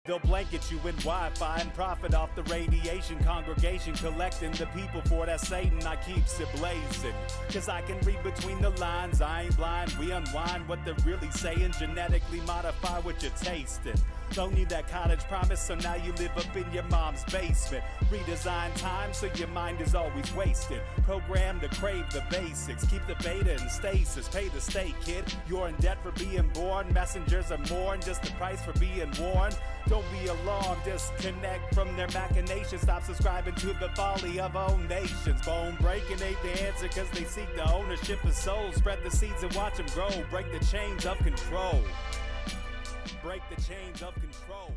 They'll blanket you in Wi-Fi and profit off the radiation. Congregation collecting the people for that Satan. I keeps it blazing, cause I can read between the lines. I ain't blind, we unwind what they're really saying. Genetically modify what you're tasting. Don't need that college promise, so now you live up in your mom's basement. Redesign time so your mind is always wasted. Programmed to crave the basics. Keep the beta in stasis. Pay the state, kid. You're in debt for being born. Messengers are mourn, just the price for being warned. Don't be alarmed, disconnect from their machinations. Stop subscribing to the folly of own nations. Bone breaking ain't the answer, cause they seek the ownership of souls. Spread the seeds and watch them grow. Break the chains of control. Break the chains of control.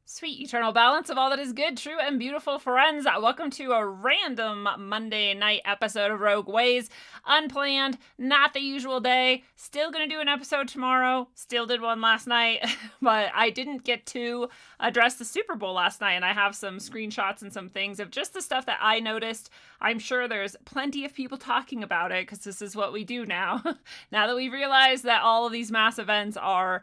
Sweet eternal balance of all that is good, true, and beautiful, friends. Welcome to a random Monday night episode of Rogue Ways. Unplanned, not the usual day. Still gonna do an episode tomorrow. Still did one last night, but I didn't get to address the Super Bowl last night, and I have some screenshots and some things of just the stuff that I noticed. I'm sure there's plenty of people talking about it, because this is what we do now. Now that we've realized that all of these mass events are,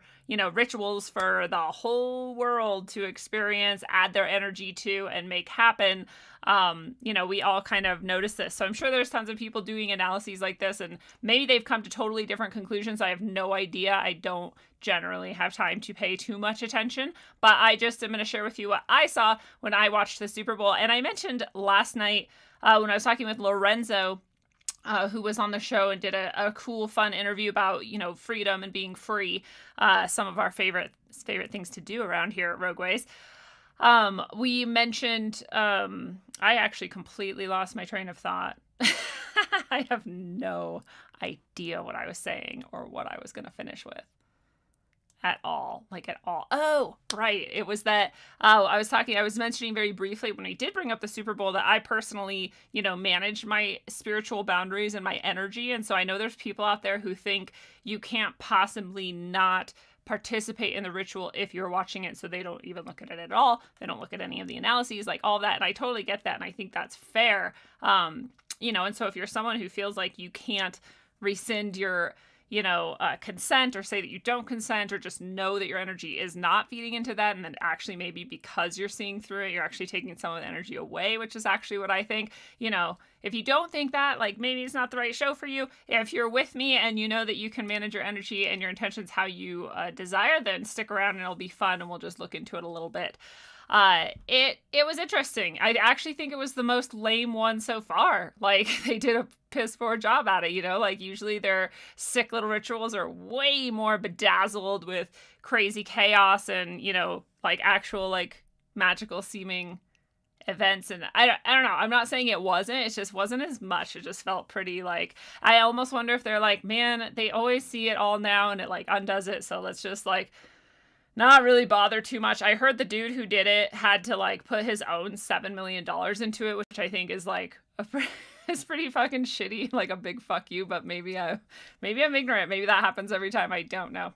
rituals for the whole world to experience, add their energy to, and make happen. We all kind of notice this. So I'm sure there's tons of people doing analyses like this, and maybe they've come to totally different conclusions. I have no idea. I don't generally have time to pay too much attention, but I just am going to share with you what I saw when I watched the Super Bowl. And I mentioned last night when I was talking with Lorenzo, who was on the show and did a cool, fun interview about, freedom and being free. Some of our favorite things to do around here at Rogue Ways. We mentioned, I actually completely lost my train of thought. I have no idea what I was saying or what I was going to finish with. At all. Oh, right. It was that, I was mentioning very briefly when I did bring up the Super Bowl that I personally, manage my spiritual boundaries and my energy. And so I know there's people out there who think you can't possibly not participate in the ritual if you're watching it. So they don't even look at it at all. They don't look at any of the analyses, like all that. And I totally get that. And I think that's fair. And so if you're someone who feels like you can't rescind your consent or say that you don't consent, or just know that your energy is not feeding into that, and then actually maybe because you're seeing through it, you're actually taking some of the energy away, which is actually what I think. If you don't think that, maybe it's not the right show for you. If you're with me and you know that you can manage your energy and your intentions how you desire, then stick around and it'll be fun, and we'll just look into it a little bit. It was interesting. I actually think it was the most lame one so far. They did a piss poor job at it, usually their sick little rituals are way more bedazzled with crazy chaos and, actual, magical seeming events. And I don't know. I'm not saying it wasn't. It just wasn't as much. It just felt pretty I almost wonder if they're man, they always see it all now and it undoes it. So let's just not really bother too much. I heard the dude who did it had to put his own $7 million into it, which I think is it's pretty fucking shitty, a big fuck you. But maybe I'm ignorant. Maybe that happens every time. I don't know.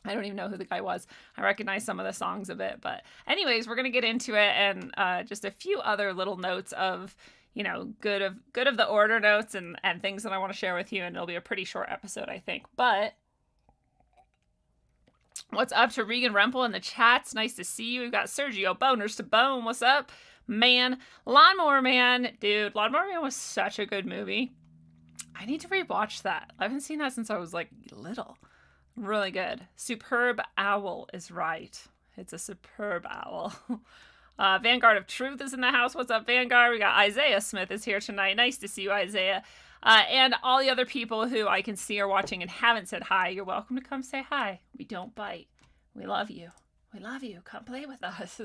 I don't even know who the guy was. I recognize some of the songs a bit, but anyways, we're gonna get into it, and just a few other little notes of good of the order notes and things that I want to share with you, and it'll be a pretty short episode, I think. But what's up to Regan Rempel in the chats? Nice to see you. We've got Sergio Boners to Bone. What's up, man? Lawnmower Man. Dude, Lawnmower Man was such a good movie. I need to rewatch that. I haven't seen that since I was little. Really good. Superb Owl is right. It's a superb owl. Vanguard of Truth is in the house. What's up, Vanguard? We got Isaiah Smith is here tonight. Nice to see you, Isaiah. And all the other people who I can see are watching and haven't said hi, you're welcome to come say hi. We don't bite. We love you. We love you. Come play with us.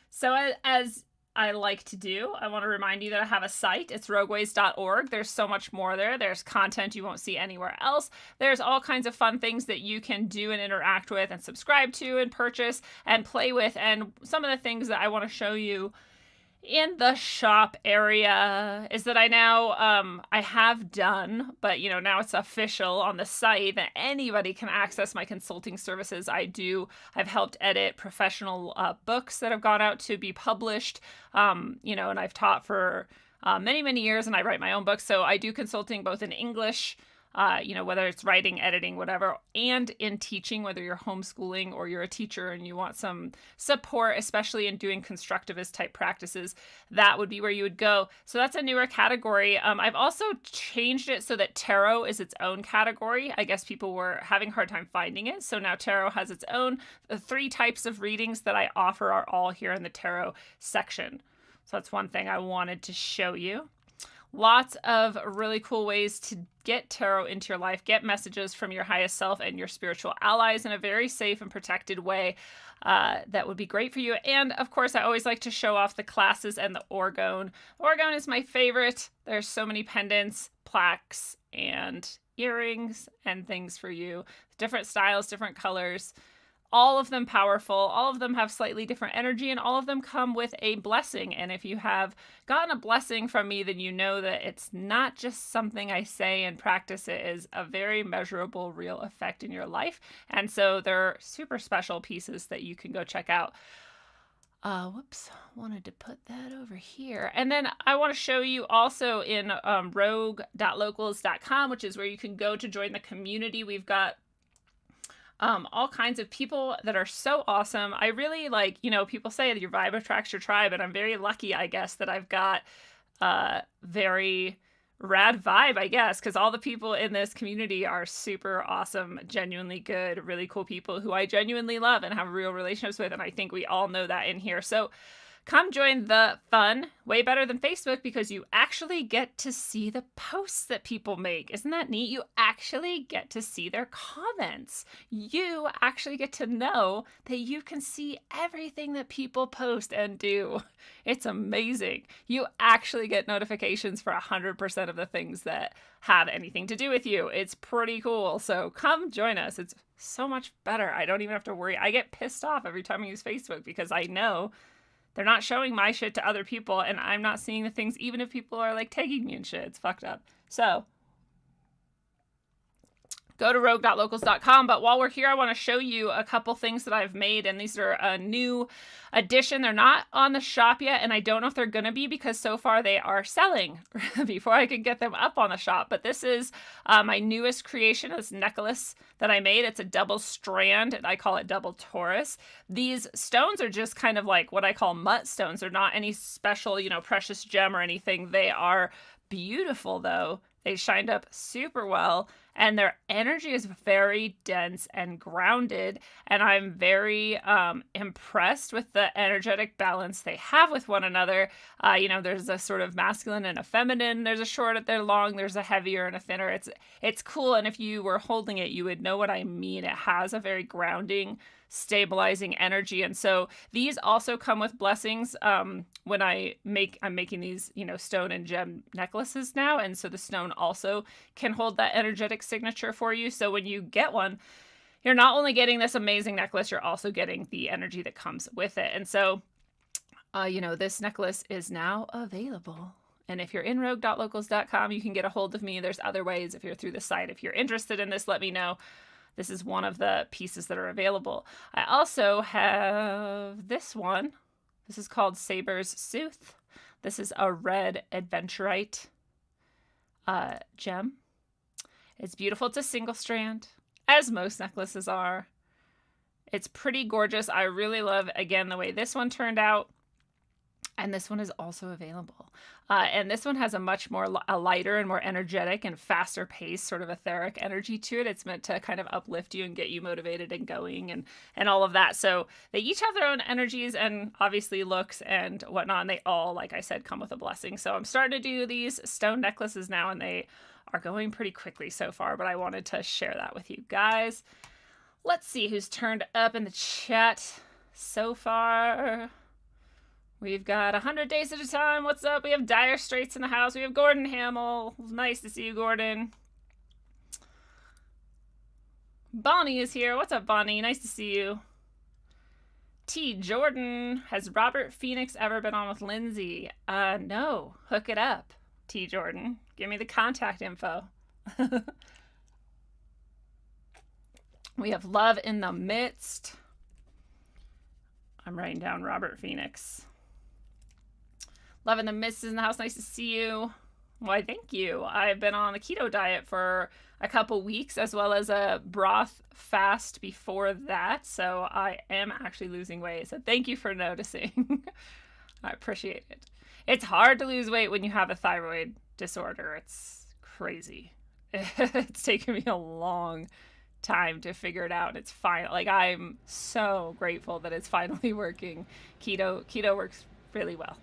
So as I like to do, I want to remind you that I have a site. It's rogueways.org. There's so much more there. There's content you won't see anywhere else. There's all kinds of fun things that you can do and interact with and subscribe to and purchase and play with. And some of the things that I want to show you in the shop area is that I now, I have done, but now it's official on the site that anybody can access my consulting services. I've helped edit professional books that have gone out to be published, and I've taught for many, many years, and I write my own books. So I do consulting both in English, whether it's writing, editing, whatever, and in teaching, whether you're homeschooling or you're a teacher and you want some support, especially in doing constructivist type practices, that would be where you would go. So that's a newer category. I've also changed it so that tarot is its own category. I guess people were having a hard time finding it. So now tarot has its own. The 3 types of readings that I offer are all here in the tarot section. So that's one thing I wanted to show you. Lots of really cool ways to get tarot into your life, get messages from your highest self and your spiritual allies in a very safe and protected way. That would be great for you. And of course, I always like to show off the classes and the orgone. Orgone is my favorite. There's so many pendants, plaques, and earrings and things for you. Different styles, different colors. All of them powerful, all of them have slightly different energy, and all of them come with a blessing. And if you have gotten a blessing from me, then you know that it's not just something I say and practice. It is a very measurable, real effect in your life. And so they're super special pieces that you can go check out. Wanted to put that over here. And then I want to show you also in rogue.locals.com, which is where you can go to join the community. We've got all kinds of people that are so awesome. I really like, people say your vibe attracts your tribe, and I'm very lucky, I guess, that I've got a very rad vibe, I guess, because all the people in this community are super awesome, genuinely good, really cool people who I genuinely love and have real relationships with, and I think we all know that in here. So come join the fun, way better than Facebook, because you actually get to see the posts that people make. Isn't that neat? You actually get to see their comments. You actually get to know that you can see everything that people post and do. It's amazing. You actually get notifications for 100% of the things that have anything to do with you. It's pretty cool. So come join us. It's so much better. I don't even have to worry. I get pissed off every time I use Facebook because I know they're not showing my shit to other people, and I'm not seeing the things, even if people are like tagging me and shit. It's fucked up. So go to rogue.locals.com. But while we're here, I want to show you a couple things that I've made, and these are a new addition. They're not on the shop yet, and I don't know if they're going to be because so far they are selling before I could get them up on the shop. But this is my newest creation, this necklace that I made. It's a double strand, and I call it double Taurus. These stones are just kind of like what I call mutt stones. They're not any special, precious gem or anything. They are beautiful, though. They shined up super well, and their energy is very dense and grounded, and I'm very impressed with the energetic balance they have with one another. There's a sort of masculine and a feminine. There's a short, there's long, there's a heavier and a thinner. It's cool, and if you were holding it, you would know what I mean. It has a very grounding, stabilizing energy. And so these also come with blessings. When I'm making these, stone and gem necklaces now. And so the stone also can hold that energetic signature for you. So when you get one, you're not only getting this amazing necklace, you're also getting the energy that comes with it. And so, this necklace is now available. And if you're in rogue.locals.com, you can get a hold of me. There's other ways if you're through the site. If you're interested in this, let me know. This is one of the pieces that are available. I also have this one. This is called Saber's Sooth. This is a red adventurite gem. It's beautiful. It's a single strand, as most necklaces are. It's pretty gorgeous. I really love, again, the way this one turned out. And this one is also available. And this one has a much more a lighter and more energetic and faster pace, sort of etheric energy to it. It's meant to kind of uplift you and get you motivated and going and all of that. So they each have their own energies and obviously looks and whatnot. And they all, like I said, come with a blessing. So I'm starting to do these stone necklaces now, and they are going pretty quickly so far. But I wanted to share that with you guys. Let's see who's turned up in the chat so far. We've got 100 Days at a Time. What's up? We have Dire Straits in the house. We have Gordon Hamill. Nice to see you, Gordon. Bonnie is here. What's up, Bonnie? Nice to see you. T. Jordan. Has Robert Phoenix ever been on with Lindsay? No. Hook it up, T. Jordan. Give me the contact info. We have Love in the Midst. I'm writing down Robert Phoenix. Love in the Midst is in the house. Nice to see you. Why, thank you. I've been on the keto diet for a couple weeks, as well as a broth fast before that. So I am actually losing weight. So thank you for noticing. I appreciate it. It's hard to lose weight when you have a thyroid disorder. It's crazy. It's taken me a long time to figure it out. It's fine. Like, I'm so grateful that it's finally working. Keto works really well.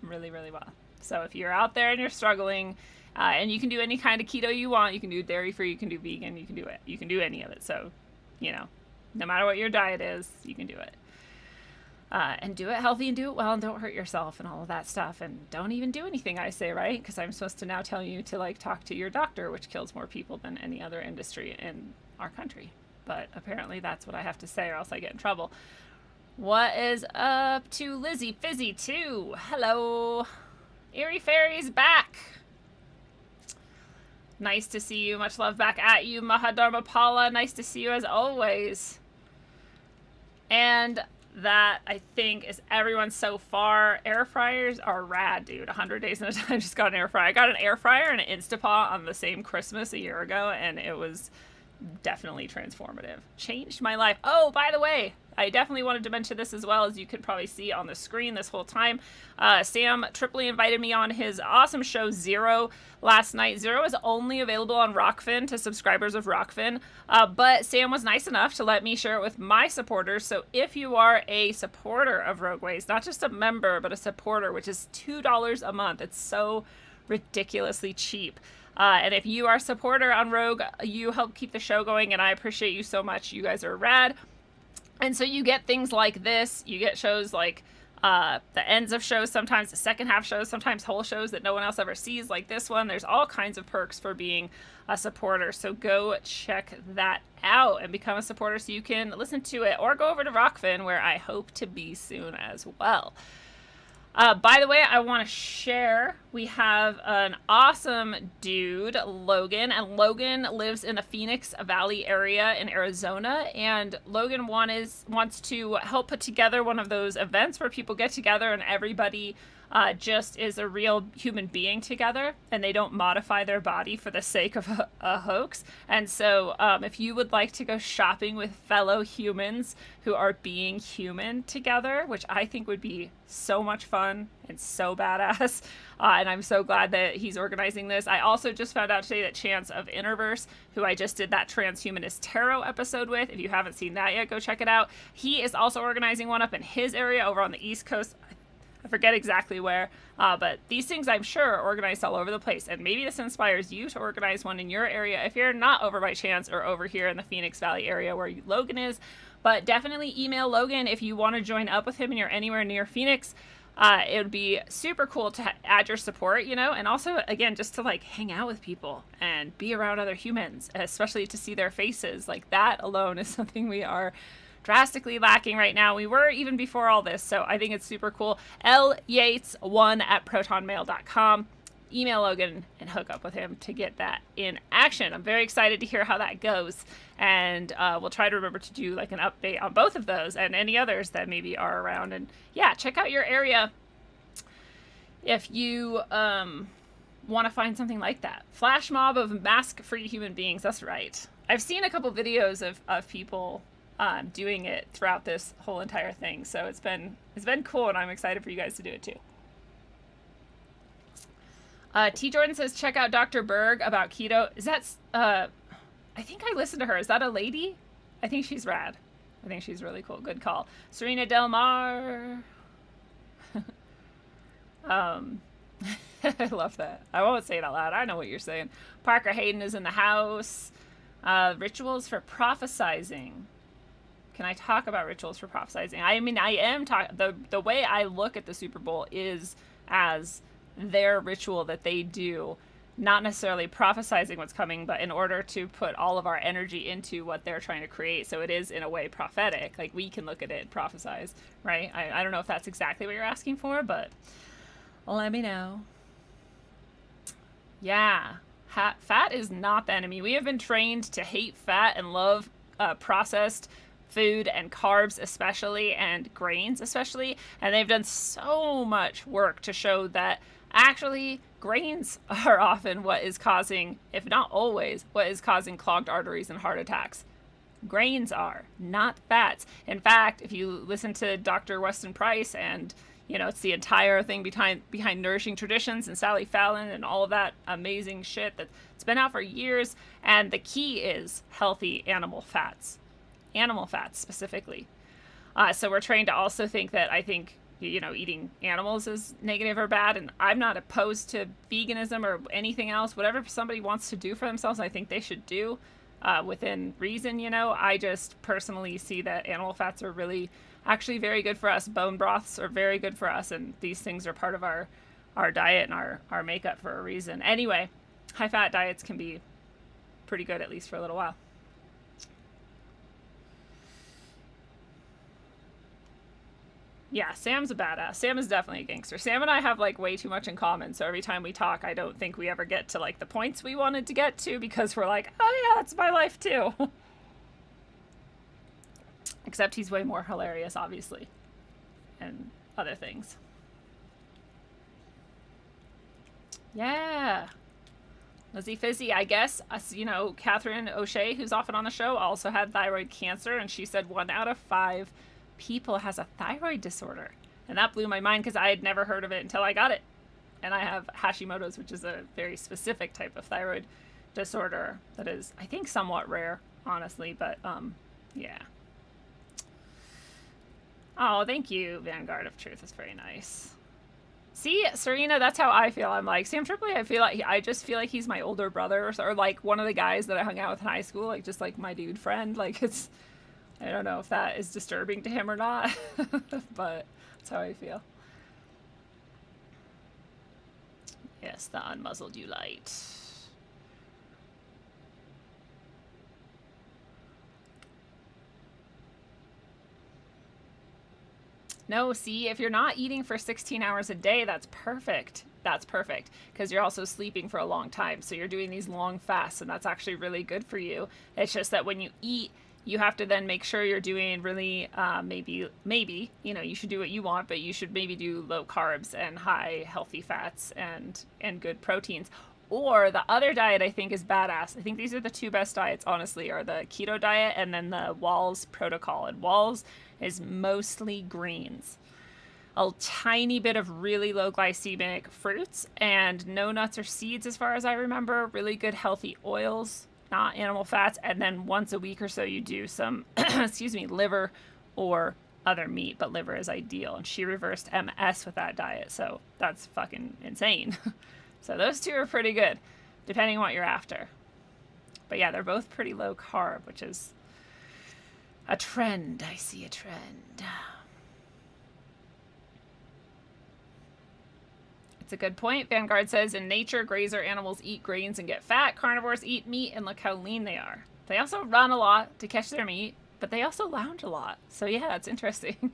Really, really well. So if you're out there and you're struggling, and you can do any kind of keto you want, you can do dairy free, you can do vegan, you can do it. You can do any of it. So, no matter what your diet is, you can do it. And do it healthy and do it well and don't hurt yourself and all of that stuff. And don't even do anything I say, right? Because I'm supposed to now tell you to talk to your doctor, which kills more people than any other industry in our country. But apparently that's what I have to say or else I get in trouble. What is up to Lizzie Fizzy 2? Hello. Eerie Fairy's back. Nice to see you. Much love back at you. Mahadharma Pala. Nice to see you as always. And that, I think, is everyone so far. Air fryers are rad, dude. 100 days in a time. Just got an air fryer. I got an air fryer and an Instapot on the same Christmas a year ago, and it was definitely transformative. Changed my life. Oh, by the way, I definitely wanted to mention this as well, as you could probably see on the screen this whole time. Sam triply invited me on his awesome show Zero last night. Zero is only available on Rockfin to subscribers of Rockfin, but Sam was nice enough to let me share it with my supporters. So if you are a supporter of Rogue Ways, not just a member, but a supporter, which is $2 a month, it's so ridiculously cheap. And if you are a supporter on Rogue, you help keep the show going, and I appreciate you so much. You guys are rad. And so you get things like this. You get shows like the ends of shows, sometimes the second half shows, sometimes whole shows that no one else ever sees, like this one. There's all kinds of perks for being a supporter. So go check that out and become a supporter so you can listen to it, or go over to Rockfin, where I hope to be soon as well. By the way, I want to share, we have an awesome dude, Logan, and Logan lives in the Phoenix Valley area in Arizona, and Logan wants to help put together one of those events where people get together and everybody just is a real human being together, and they don't modify their body for the sake of a hoax. And so if you would like to go shopping with fellow humans who are being human together, which I think would be so much fun and so badass, and I'm so glad that he's organizing this. I also just found out today that Chance of Interverse, who I just did that Transhumanist Tarot episode with, if you haven't seen that yet, go check it out. He is also organizing one up in his area over on the East Coast. I forget exactly where, but these things, I'm sure, are organized all over the place. And maybe this inspires you to organize one in your area if you're not over by Chance or over here in the Phoenix Valley area where Logan is. But definitely email Logan if you want to join up with him and you're anywhere near Phoenix. It would be super cool to add your support, and also, again, just to hang out with people and be around other humans, especially to see their faces. Like, that alone is something we are drastically lacking right now. We were even before all this, so I think it's super cool. lyates1@protonmail.com. Email Logan and hook up with him to get that in action. I'm very excited to hear how that goes, and we'll try to remember to do an update on both of those and any others that maybe are around. And yeah, check out your area if you want to find something like that. Flash mob of mask-free human beings. That's right. I've seen a couple videos of people doing it throughout this whole entire thing, so it's been cool, and I'm excited for you guys to do it too. T. Jordan says, check out Dr. Berg about keto. Is that I think I listened to her. Is that a lady? I think she's rad. I think she's really cool. Good call. Serena Del Mar. I love that. I won't say it out loud. I know what you're saying. Parker Hayden is in the house. Rituals for prophesizing. Can I talk about rituals for prophesizing? I mean, I am talking. The way I look at the Super Bowl is as their ritual that they do, not necessarily prophesizing what's coming, but in order to put all of our energy into what they're trying to create. So it is, in a way, prophetic. Like, we can look at it and prophesize, right? I don't know if that's exactly what you're asking for, but let me know. Yeah. Fat is not the enemy. We have been trained to hate fat and love processed food and carbs especially, and grains especially, and they've done so much work to show that actually grains are often what is causing, if not always, what is causing clogged arteries and heart attacks. Grains are, not fats. In fact, if you listen to Dr. Weston Price and, it's the entire thing behind Nourishing Traditions and Sally Fallon and all of that amazing shit that's been out for years. And the key is healthy animal fats specifically. So we're trained to also think that eating animals is negative or bad. And I'm not opposed to veganism or anything else. Whatever somebody wants to do for themselves, I think they should do within reason. I just personally see that animal fats are really actually very good for us. Bone broths are very good for us. And these things are part of our diet and our makeup for a reason. Anyway, high fat diets can be pretty good, at least for a little while. Yeah, Sam's a badass. Sam is definitely a gangster. Sam and I have way too much in common. So every time we talk, I don't think we ever get to the points we wanted to get to, because we're like, oh yeah, that's my life too. Except he's way more hilarious, obviously, and other things. Yeah. Lizzie Fizzy, I guess, Catherine O'Shea, who's often on the show, also had thyroid cancer, and she said 1 out of 5 people has a thyroid disorder. And that blew my mind, because I had never heard of it until I got it. And I have Hashimoto's, which is a very specific type of thyroid disorder that is, I think, somewhat rare, honestly, but yeah. Oh, thank you, Vanguard of Truth. That's very nice. See, Serena, that's how I feel. I'm like, Sam Tripoli, I just feel like he's my older brother, or one of the guys that I hung out with in high school, just my dude friend. I don't know if that is disturbing to him or not, but that's how I feel. Yes, the unmuzzled you light. No, see, if you're not eating for 16 hours a day, that's perfect. That's perfect, because you're also sleeping for a long time. So you're doing these long fasts, and that's actually really good for you. It's just that when you eat, you have to then make sure you're doing really, maybe, you should do what you want, but you should maybe do low carbs and high healthy fats and good proteins. Or the other diet I think is badass. I think these are the two best diets, honestly, are the keto diet and then the Wahls protocol. And Wahls is mostly greens. A tiny bit of really low glycemic fruits and no nuts or seeds, as far as I remember. Really good healthy oils, not animal fats. And then once a week or so you do some, liver or other meat, but liver is ideal. And she reversed MS with that diet. So that's fucking insane. So those two are pretty good, depending on what you're after. But yeah, they're both pretty low carb, which is a trend. I see a trend. It's a good point. Vanguard says, in nature, grazer animals eat grains and get fat. Carnivores eat meat, and look how lean they are. They also run a lot to catch their meat, but they also lounge a lot. So yeah, it's interesting.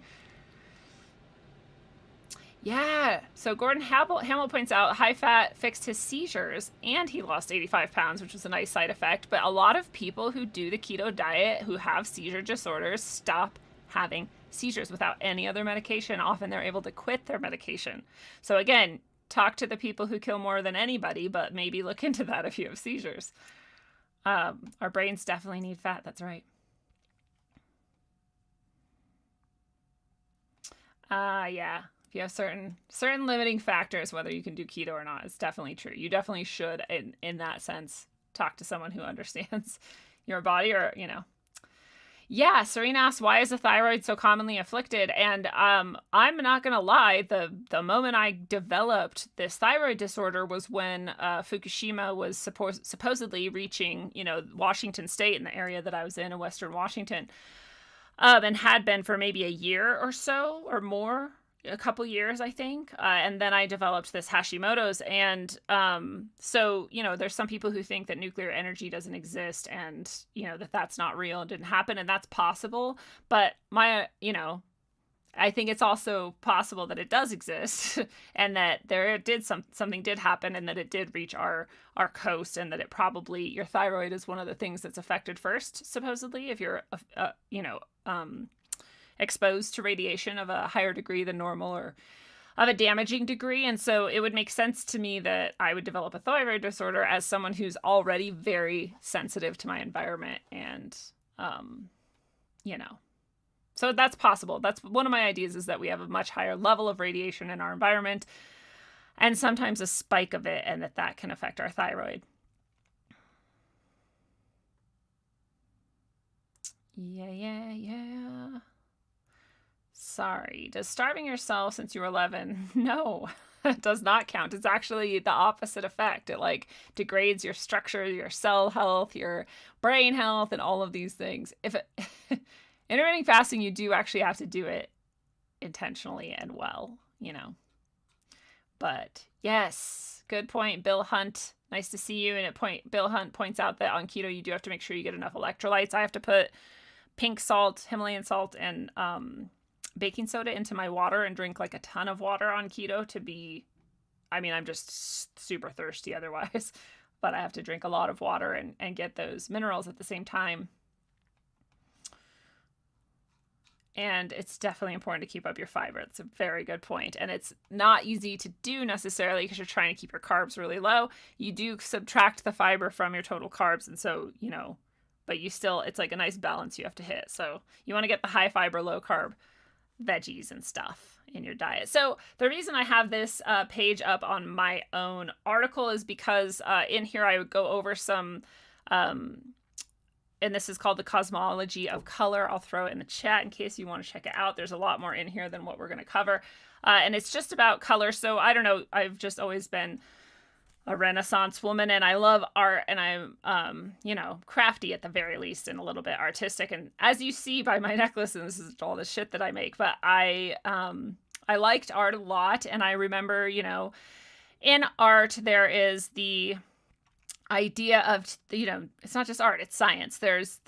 Yeah, so Gordon Hamill points out high fat fixed his seizures and he lost 85 pounds, which was a nice side effect. But a lot of people who do the keto diet who have seizure disorders stop having seizures without any other medication. Often they're able to quit their medication. So again, talk to the people who kill more than anybody, but maybe look into that if you have seizures. Our brains definitely need fat. That's right. Yeah. If you have certain limiting factors, whether you can do keto or not, it's definitely true. You definitely should, in that sense, talk to someone who understands your body, or, Yeah, Serena asks, why is the thyroid so commonly afflicted? And I'm not going to lie, the moment I developed this thyroid disorder was when Fukushima was supposedly reaching, Washington State, in the area that I was in Western Washington, and had been for maybe a year or so or more. A couple years, I think. And then I developed this Hashimoto's. And so, there's some people who think that nuclear energy doesn't exist and, that's not real and didn't happen. And that's possible. But I think it's also possible that it does exist and that something did happen and that it did reach our coast, and that it probably, your thyroid is one of the things that's affected first, supposedly, if you're, exposed to radiation of a higher degree than normal, or of a damaging degree. And so it would make sense to me that I would develop a thyroid disorder as someone who's already very sensitive to my environment. And, so that's possible. That's one of my ideas, is that we have a much higher level of radiation in our environment and sometimes a spike of it, and that can affect our thyroid. Yeah. Sorry. Does starving yourself since you were 11? No, it does not count. It's actually the opposite effect. It degrades your structure, your cell health, your brain health, and all of these things. Intermittent fasting, you do actually have to do it intentionally and well, But yes, good point, Bill Hunt. Nice to see you. And Bill Hunt points out that on keto, you do have to make sure you get enough electrolytes. I have to put pink salt, Himalayan salt, and baking soda into my water and drink a ton of water on keto I'm just super thirsty otherwise, but I have to drink a lot of water and get those minerals at the same time. And it's definitely important to keep up your fiber. That's a very good point. And it's not easy to do necessarily because you're trying to keep your carbs really low. You do subtract the fiber from your total carbs. And so, but you still, it's a nice balance you have to hit. So you want to get the high fiber, low carb veggies and stuff in your diet. So the reason I have this page up on my own article is because in here I would go over some, and this is called The Cosmology of Color. I'll throw it in the chat in case you want to check it out. There's a lot more in here than what we're going to cover. And it's just about color. So I don't know. I've just always been a Renaissance woman, and I love art, and I'm, crafty at the very least, and a little bit artistic. And as you see by my necklace, and this is all the shit that I make, but I liked art a lot. And I remember, in art, there is the idea of, it's not just art, it's science. There's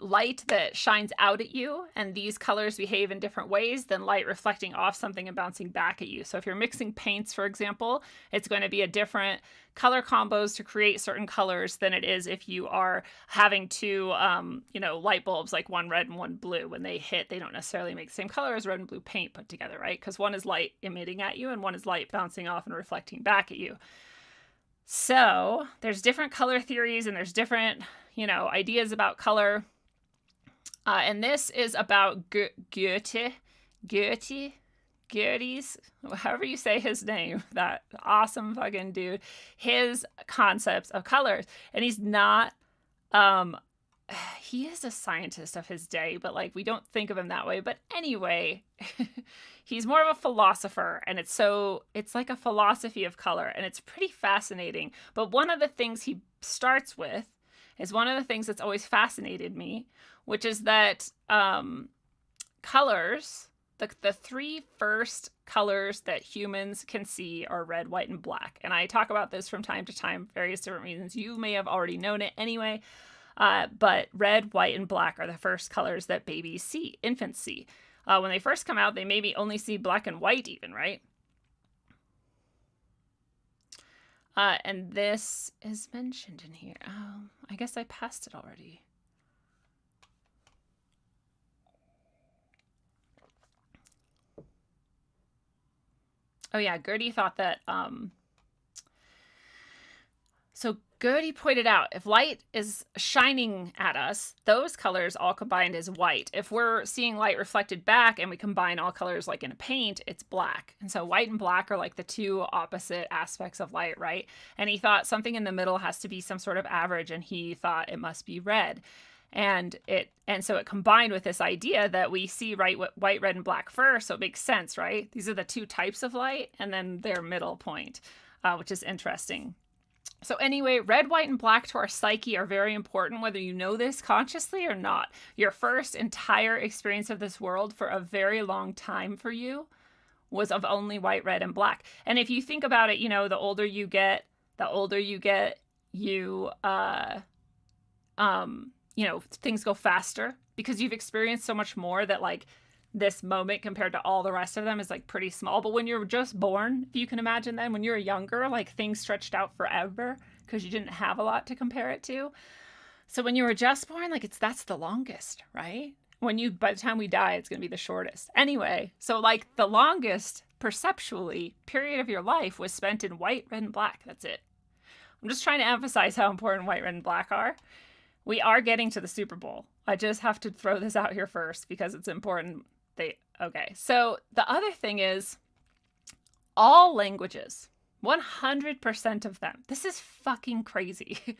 light that shines out at you, and these colors behave in different ways than light reflecting off something and bouncing back at you. So if you're mixing paints, for example, it's going to be a different color combos to create certain colors than it is if you are having two, light bulbs, like one red and one blue. When they hit, they don't necessarily make the same color as red and blue paint put together, right? Because one is light emitting at you and one is light bouncing off and reflecting back at you. So there's different color theories, and there's different, ideas about color. And this is about Goethe's, however you say his name, that awesome fucking dude, his concepts of colors. And he's not, he is a scientist of his day, but we don't think of him that way. But anyway, he's more of a philosopher, and it's like a philosophy of color, and it's pretty fascinating. But one of the things he starts with is one of the things that's always fascinated me, which is that colors, the three first colors that humans can see are red, white, and black. And I talk about this from time to time, various different reasons. You may have already known it anyway. But red, white, and black are the first colors that babies see, infants see. When they first come out, they maybe only see black and white even, right? And this is mentioned in here. I guess I passed it already. Oh yeah, Gertie thought that, so Gertie pointed out, if light is shining at us, those colors all combined is white. If we're seeing light reflected back and we combine all colors like in a paint, it's black. And so white and black are the two opposite aspects of light, right? And he thought something in the middle has to be some sort of average, and he thought it must be red. And so it combined with this idea that we see white, red, and black first, so it makes sense, right? These are the two types of light, and then their middle point, which is interesting. So anyway, red, white, and black to our psyche are very important, whether you know this consciously or not. Your first entire experience of this world for a very long time for you was of only white, red, and black. And if you think about it, the older you get, things go faster because you've experienced so much more that this moment compared to all the rest of them is pretty small. But when you're just born, if you can imagine then, when you're younger, things stretched out forever because you didn't have a lot to compare it to. So when you were just born, that's the longest, right? By the time we die, it's going to be the shortest. Anyway, so the longest perceptually period of your life was spent in white, red, and black. That's it. I'm just trying to emphasize how important white, red, and black are. We are getting to the Super Bowl. I just have to throw this out here first because it's important. Okay. So the other thing is all languages, 100% of them. This is fucking crazy.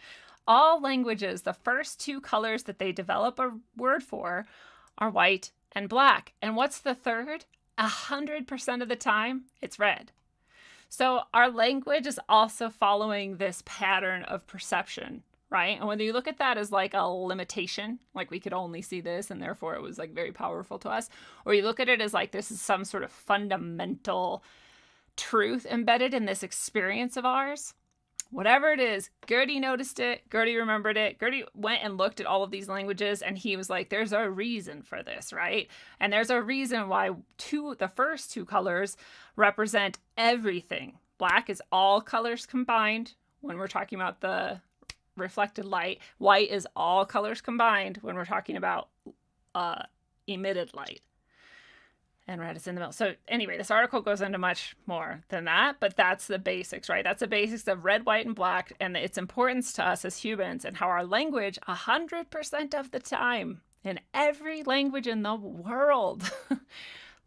All languages, the first two colors that they develop a word for are white and black. And what's the third? 100% of the time, it's red. So our language is also following this pattern of perception, right? And whether you look at that as like a limitation, like we could only see this and therefore it was like very powerful to us, or you look at it as like this is some sort of fundamental truth embedded in this experience of ours, whatever it is, Gertie noticed it, Gertie remembered it, Gertie went and looked at all of these languages and he was like, there's a reason for this, right? And there's a reason why the first two colors represent everything. Black is all colors combined when we're talking about the reflected light. White is all colors combined when we're talking about emitted light. And red is in the middle. So anyway, this article goes into much more than that, but that's the basics, right? That's the basics of red, white, and black, and its importance to us as humans, and how our language, 100% of the time, in every language in the world,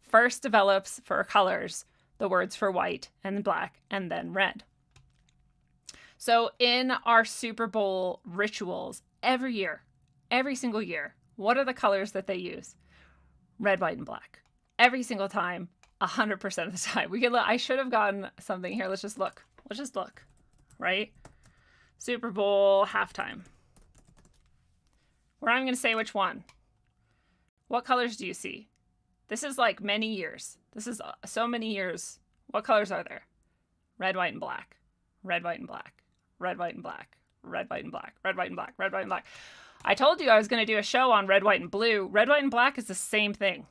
first develops for colors the words for white and black, and then red. So in our Super Bowl rituals, every year, every single year, what are the colors that they use? Red, white, and black. Every single time, 100% of the time. I should have gotten something here. Let's just look, right? Super Bowl halftime. We're not even going to say which one. What colors do you see? This is like many years. This is so many years. What colors are there? Red, white, and black. Red, white, and black. Red, white, and black. Red, white, and black. Red, white, and black. Red, white, and black. I told you I was going to do a show on red, white, and blue. Red, white, and black is the same thing.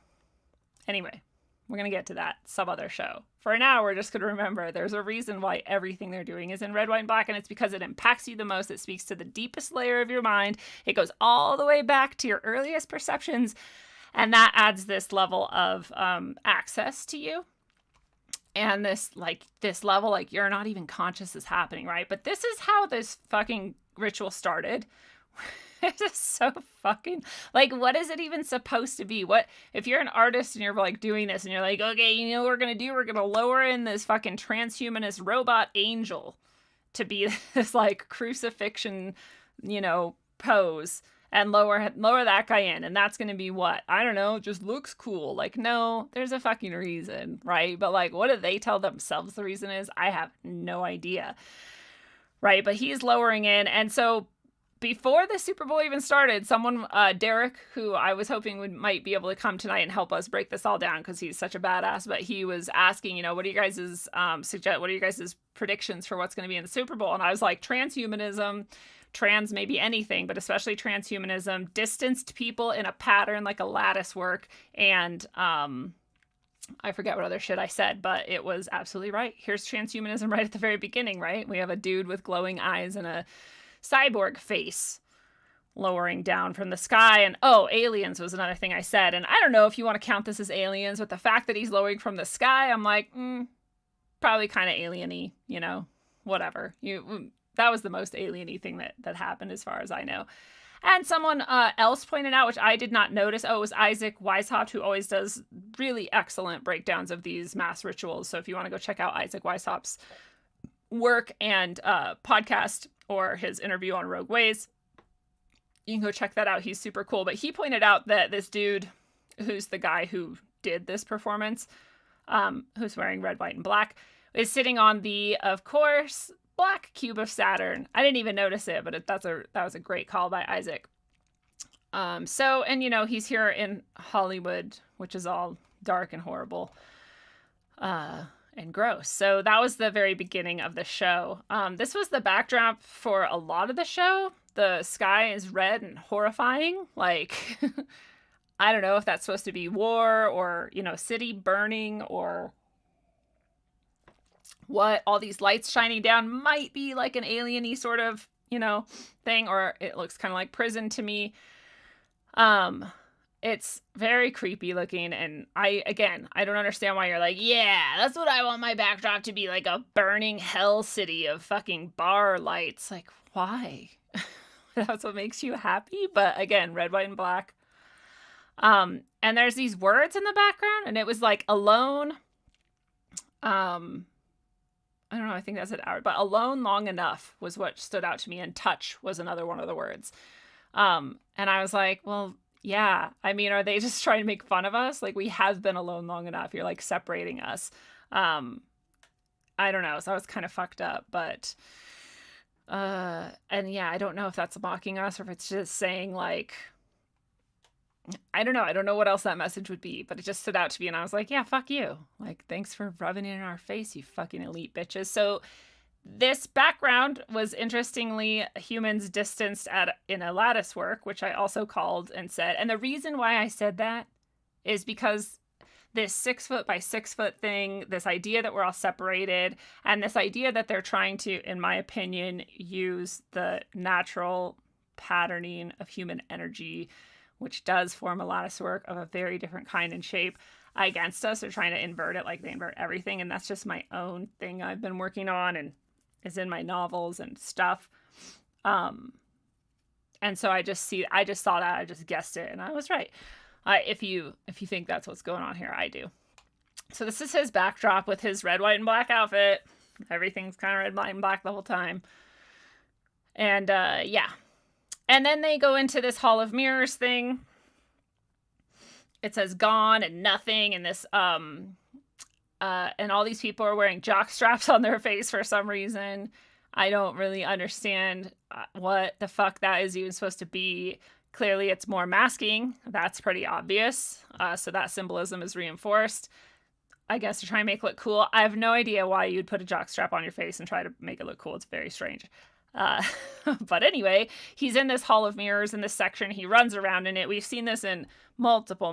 Anyway, we're going to get to that some other show. For now, we're just going to remember there's a reason why everything they're doing is in red, white, and black, and it's because it impacts you the most. It speaks to the deepest layer of your mind. It goes all the way back to your earliest perceptions, and that adds this level of access to you. And this level, like, you're not even conscious is happening, right? But this is how this fucking ritual started. It is so fucking, like, what is it even supposed to be? What, if you're an artist and you're, like, doing this and you're like, okay, you know what we're going to do? We're going to lower in this fucking transhumanist robot angel to be this, like, crucifixion, pose, and lower that guy in, and that's going to be what? I don't know, just looks cool. Like, no, there's a fucking reason, right? But, like, what do they tell themselves the reason is? I have no idea, right? But he's lowering in, and so before the Super Bowl even started, someone, Derek, who I was hoping might be able to come tonight and help us break this all down because he's such a badass, but he was asking, what are you guys' what are you guys' predictions for what's going to be in the Super Bowl? And I was like, transhumanism, trans maybe anything, but especially transhumanism, distanced people in a pattern like a lattice work, and I forget what other shit I said, but it was absolutely right. Here's transhumanism right at the very beginning, right? We have a dude with glowing eyes and a cyborg face lowering down from the sky, and aliens was another thing I said, and I don't know if you want to count this as aliens, but the fact that he's lowering from the sky, I'm like, probably kind of alien-y, whatever. That was the most alien-y thing that happened as far as I know. And someone else pointed out, which I did not notice, it was Isaac Weishaupt, who always does really excellent breakdowns of these mass rituals. So if you want to go check out Isaac Weishaupt's work and podcast, or his interview on Rogue Ways, you can go check that out. He's super cool. But he pointed out that this dude, who's the guy who did this performance, who's wearing red, white, and black, is sitting on the, of course, black cube of Saturn. I didn't even notice it, but that was a great call by Isaac. He's here in Hollywood, which is all dark and horrible. And gross. So that was the very beginning of the show. This was the backdrop for a lot of the show. The sky is red and horrifying. Like, I don't know if that's supposed to be war or, city burning or what. All these lights shining down might be like an alien-y sort of, thing, or it looks kind of like prison to me. It's very creepy looking, and I don't understand why you're like, yeah, that's what I want my backdrop to be, like a burning hell city of fucking bar lights. Like, why? That's what makes you happy? But again, red, white, and black. And there's these words in the background, and it was like alone. I don't know, I think that's an hour, but alone long enough was what stood out to me, and touch was another one of the words. And I was like, well, yeah, I mean, are they just trying to make fun of us? Like, we have been alone long enough. You're like separating us. I don't know. So I was kind of fucked up, but, and yeah, I don't know if that's mocking us or if it's just saying like, I don't know. I don't know what else that message would be, but it just stood out to me, and I was like, yeah, fuck you. Like, thanks for rubbing it in our face, you fucking elite bitches. So this background was interestingly humans distanced in a lattice work, which I also called and said. And the reason why I said that is because this 6 foot by 6 foot thing, this idea that we're all separated, and this idea that they're trying to, in my opinion, use the natural patterning of human energy, which does form a lattice work of a very different kind and shape, against us. They're trying to invert it like they invert everything. And that's just my own thing I've been working on and is in my novels and stuff. And so I just saw that, I just guessed it, and I was right. If you think that's what's going on here, I do. So this is his backdrop with his red, white, and black outfit. Everything's kind of red, white, and black the whole time. And yeah. And then they go into this Hall of Mirrors thing. It says gone and nothing, and this and all these people are wearing jock straps on their face for some reason. I don't really understand what the fuck that is even supposed to be. Clearly, it's more masking. That's pretty obvious. So that symbolism is reinforced. I guess to try and make it look cool. I have no idea why you'd put a jock strap on your face and try to make it look cool. It's very strange. But anyway, he's in this Hall of Mirrors in this section. He runs around in it. We've seen this in multiple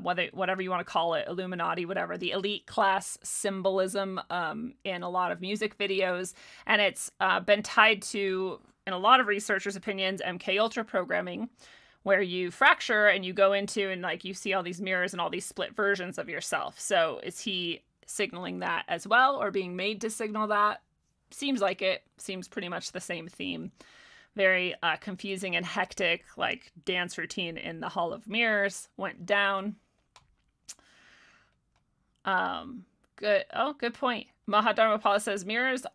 whatever you want to call it, Illuminati, whatever, the elite class symbolism in a lot of music videos. And it's been tied to, in a lot of researchers' opinions, MK Ultra programming, where you fracture and you go into and like you see all these mirrors and all these split versions of yourself. So is he signaling that as well, or being made to signal that? Seems like it. Seems pretty much the same theme. Very confusing and hectic, like dance routine in the Hall of Mirrors went down. Good. Oh, good point. Mahadharmapala says mirrors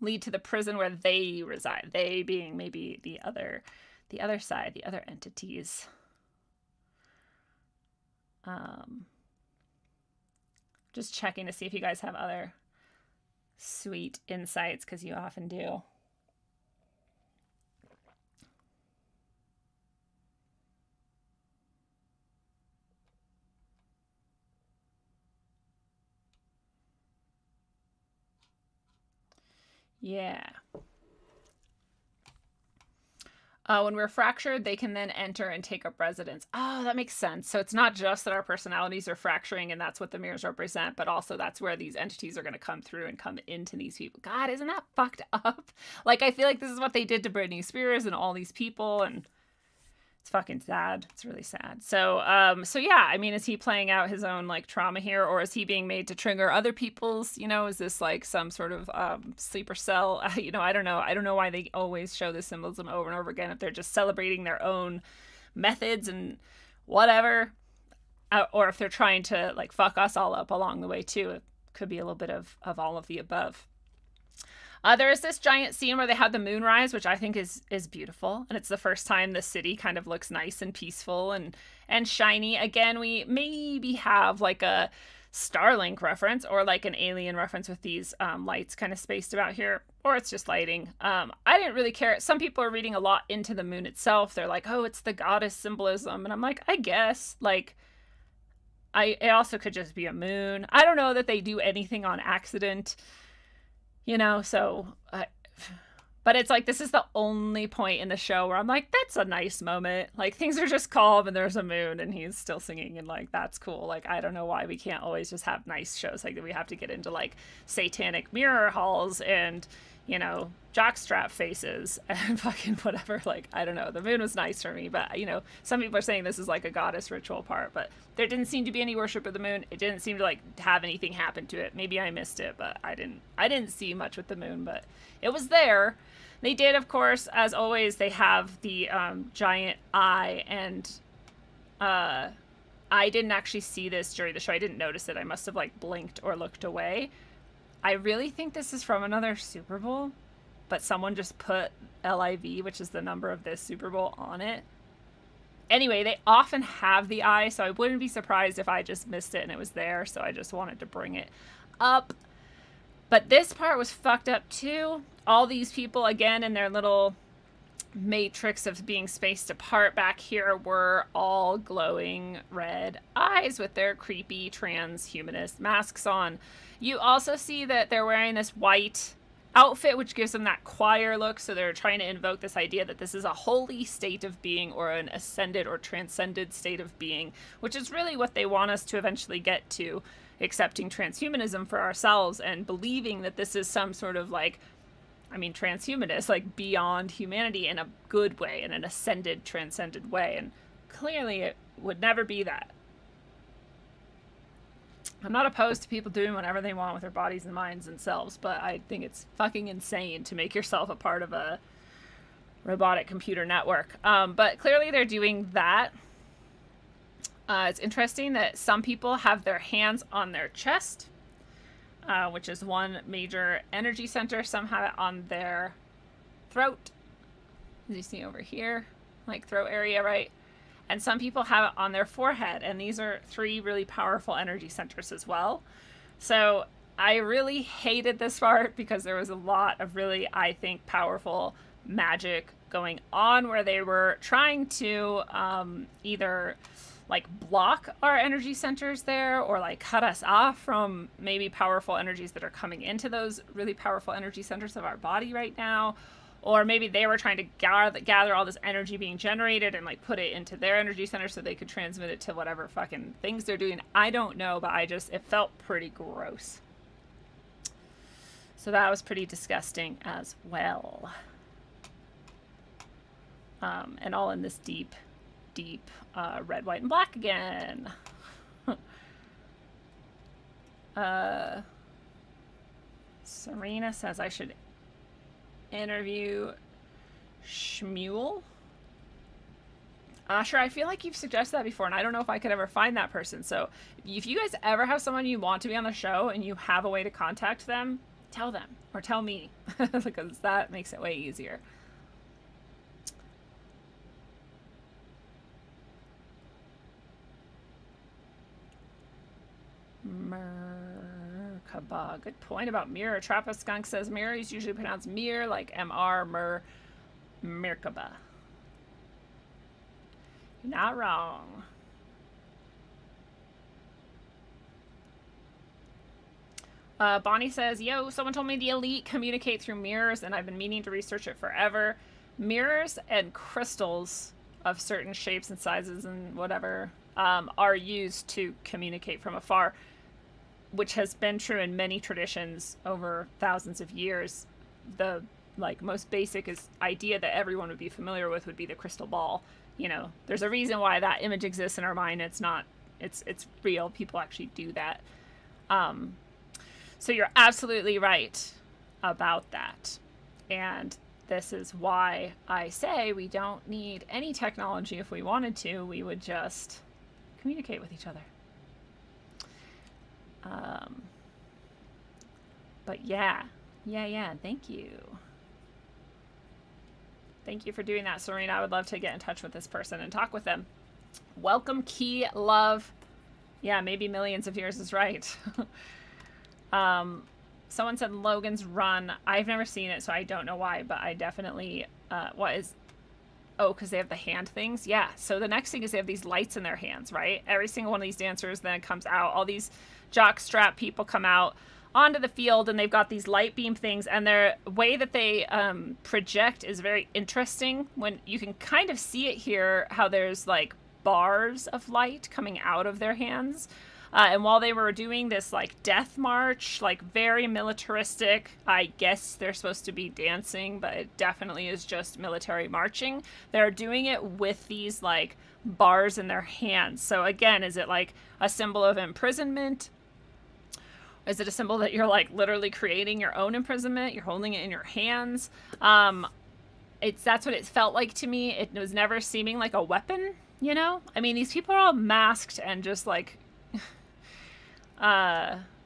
lead to the prison where they reside. They being maybe the other side, the other entities. Just checking to see if you guys have other sweet insights, because you often do. Yeah. When we're fractured, they can then enter and take up residence. Oh, that makes sense. So it's not just that our personalities are fracturing and that's what the mirrors represent, but also that's where these entities are going to come through and come into these people. God, isn't that fucked up? Like, I feel like this is what they did to Britney Spears and all these people, and it's fucking sad. It's really sad. So yeah, I mean, is he playing out his own like trauma here, or is he being made to trigger other people's, is this like some sort of sleeper cell? I don't know. I don't know why they always show this symbolism over and over again, if they're just celebrating their own methods and whatever, or if they're trying to like fuck us all up along the way too. It could be a little bit of all of the above. There is this giant scene where they had the moonrise, which I think is beautiful. And it's the first time the city kind of looks nice and peaceful and shiny. Again, we maybe have like a Starlink reference or like an alien reference with these lights kind of spaced about here. Or it's just lighting. I didn't really care. Some people are reading a lot into the moon itself. They're like, oh, it's the goddess symbolism. And I'm like, I guess. Like, it also could just be a moon. I don't know that they do anything on accident. But it's like, this is the only point in the show where I'm like, that's a nice moment. Like, things are just calm and there's a moon and he's still singing and like, that's cool. Like, I don't know why we can't always just have nice shows. Like, we have to get into like satanic mirror halls and, jockstrap faces and fucking whatever. Like, I don't know. The moon was nice for me, but some people are saying this is like a goddess ritual part, but there didn't seem to be any worship of the moon. It didn't seem to like have anything happen to it. Maybe I missed it, but I didn't see much with the moon, but it was there. They did, of course, as always, they have the giant eye, and I didn't actually see this during the show. I didn't notice it. I must have like blinked or looked away. I really think this is from another Super Bowl, but someone just put LIV, which is the number of this Super Bowl, on it. Anyway, they often have the eye, so I wouldn't be surprised if I just missed it and it was there, so I just wanted to bring it up. But this part was fucked up too. All these people, again, in their little matrix of being spaced apart back here, were all glowing red eyes with their creepy transhumanist masks on. You also see that they're wearing this white outfit, which gives them that choir look, so they're trying to invoke this idea that this is a holy state of being, or an ascended or transcended state of being, which is really what they want us to eventually get to, accepting transhumanism for ourselves and believing that this is some sort of transhumanist, like beyond humanity in a good way, in an ascended, transcended way. And clearly it would never be that. I'm not opposed to people doing whatever they want with their bodies and minds and selves, but I think it's fucking insane to make yourself a part of a robotic computer network. But clearly they're doing that. It's interesting that some people have their hands on their chest, which is one major energy center. Some have it on their throat, as you see over here, like throat area, right? And some people have it on their forehead, and these are 3 really powerful energy centers as well. So I really hated this part because there was a lot of really, I think, powerful magic going on where they were trying to either like block our energy centers there, or like cut us off from maybe powerful energies that are coming into those really powerful energy centers of our body right now. Or maybe they were trying to gather all this energy being generated and like put it into their energy center so they could transmit it to whatever fucking things they're doing. I don't know, but it felt pretty gross. So that was pretty disgusting as well. And all in this deep red, white, and black again. Serena says I should interview Shmuel. Sure, I feel like you've suggested that before, and I don't know if I could ever find that person. So if you guys ever have someone you want to be on the show and you have a way to contact them, tell them, or tell me, because that makes it way easier. Merkaba. Good point about mirror. Trappist Skunk says mirror is usually pronounced mir, like MR, Merkaba. You're not wrong. Bonnie says, yo, someone told me the elite communicate through mirrors, and I've been meaning to research it forever. Mirrors and crystals of certain shapes and sizes and whatever are used to communicate from afar, which has been true in many traditions over thousands of years. The most basic idea that everyone would be familiar with would be the crystal ball. There's a reason why that image exists in our mind. It's real. People actually do that. So you're absolutely right about that. And this is why I say we don't need any technology. If we wanted to, we would just communicate with each other. But yeah, thank you. Thank you for doing that, Serena. I would love to get in touch with this person and talk with them. Welcome, Key Love. Yeah, maybe millions of years is right. Someone said Logan's Run. I've never seen it, so I don't know why, but I definitely, because they have the hand things? Yeah, so the next thing is they have these lights in their hands, right? Every single one of these dancers then comes out. All these jockstrap people come out onto the field, and they've got these light beam things, and their way that they project is very interesting. When you can kind of see it here, how there's like bars of light coming out of their hands. And while they were doing this like death march, like very militaristic, I guess they're supposed to be dancing, but it definitely is just military marching. They're doing it with these like bars in their hands. So again, is it like a symbol of imprisonment? Is it a symbol that you're like literally creating your own imprisonment? You're holding it in your hands. That's what it felt like to me. It was never seeming like a weapon, you know? I mean, these people are all masked and just like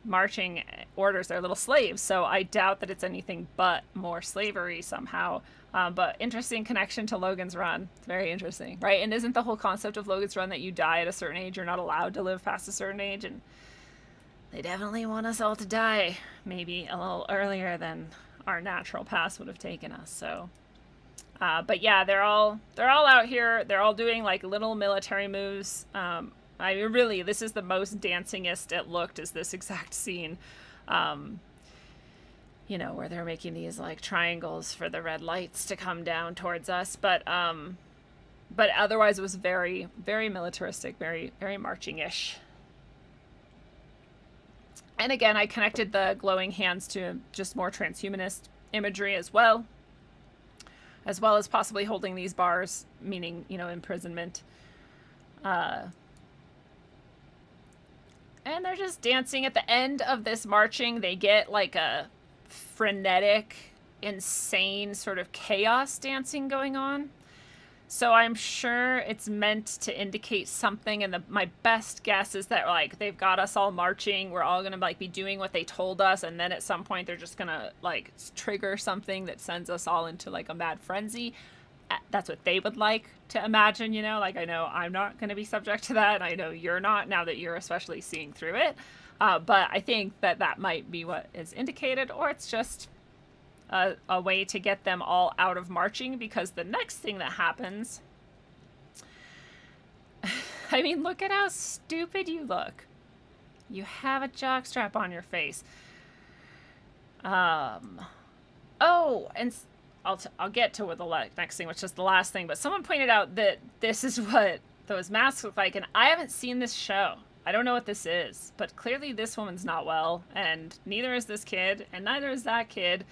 marching orders. They're little slaves, so I doubt that it's anything but more slavery somehow. But interesting connection to Logan's Run. It's very interesting, right? And isn't the whole concept of Logan's Run that you die at a certain age? You're not allowed to live past a certain age, and they definitely want us all to die maybe a little earlier than our natural past would have taken us. So, but yeah, they're all out here. They're all doing like little military moves. I mean, really, this is the most dancingest it looked, is this exact scene. You know, where they're making these like triangles for the red lights to come down towards us. But otherwise it was very, very militaristic, very, very marching-ish. And again, I connected the glowing hands to just more transhumanist imagery as well as possibly holding these bars, meaning, you know, imprisonment. And they're just dancing. At the end of this marching, they get like a frenetic, insane sort of chaos dancing going on. So I'm sure it's meant to indicate something, and my best guess is that like they've got us all marching, we're all gonna like be doing what they told us, and then at some point they're just gonna like trigger something that sends us all into like a mad frenzy. That's what they would like to imagine, you know. Like, I know I'm not gonna be subject to that, and I know you're not, now that you're especially seeing through it. But I think that might be what is indicated, or it's just a way to get them all out of marching, because the next thing that happens, I mean, look at how stupid you look. You have a jockstrap on your face. Oh, and I'll get to the next thing, which is the last thing, but someone pointed out that this is what those masks look like, and I haven't seen this show. I don't know what this is, but clearly this woman's not well, and neither is this kid, and neither is that kid.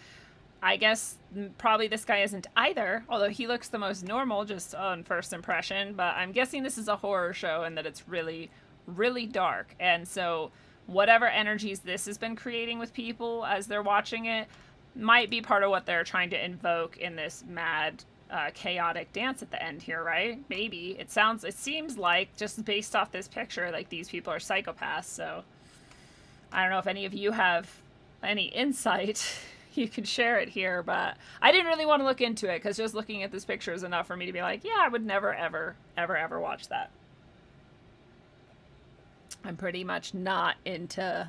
I guess probably this guy isn't either, although he looks the most normal just on first impression, but I'm guessing this is a horror show and that it's really, really dark. And so whatever energies this has been creating with people as they're watching it might be part of what they're trying to invoke in this mad, chaotic dance at the end here, right? Maybe. It seems like, just based off this picture, like these people are psychopaths, so I don't know if any of you have any insight. You can share it here, but I didn't really want to look into it, because just looking at this picture is enough for me to be like, yeah, I would never, ever, ever, ever watch that. I'm pretty much not into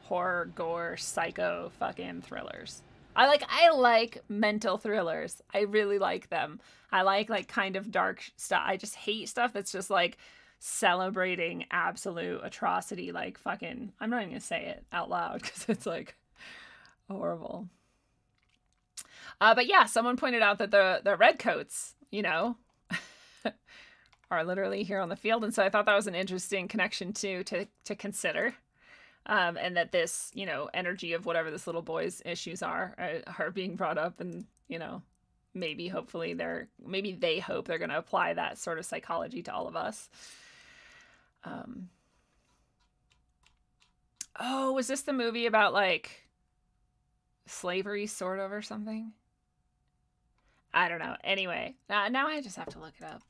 horror, gore, psycho fucking thrillers. I like mental thrillers. I really like them. I like kind of dark stuff. I just hate stuff that's just like celebrating absolute atrocity, like fucking, I'm not even gonna say it out loud because it's like horrible. But yeah, someone pointed out that the redcoats, you know, are literally here on the field, and so I thought that was an interesting connection too to consider. And that this, you know, energy of whatever this little boy's issues are being brought up, and, you know, maybe hopefully they hope they're going to apply that sort of psychology to all of us. Oh, was this the movie about like slavery sort of or something? I don't know. Anyway, now I just have to look it up.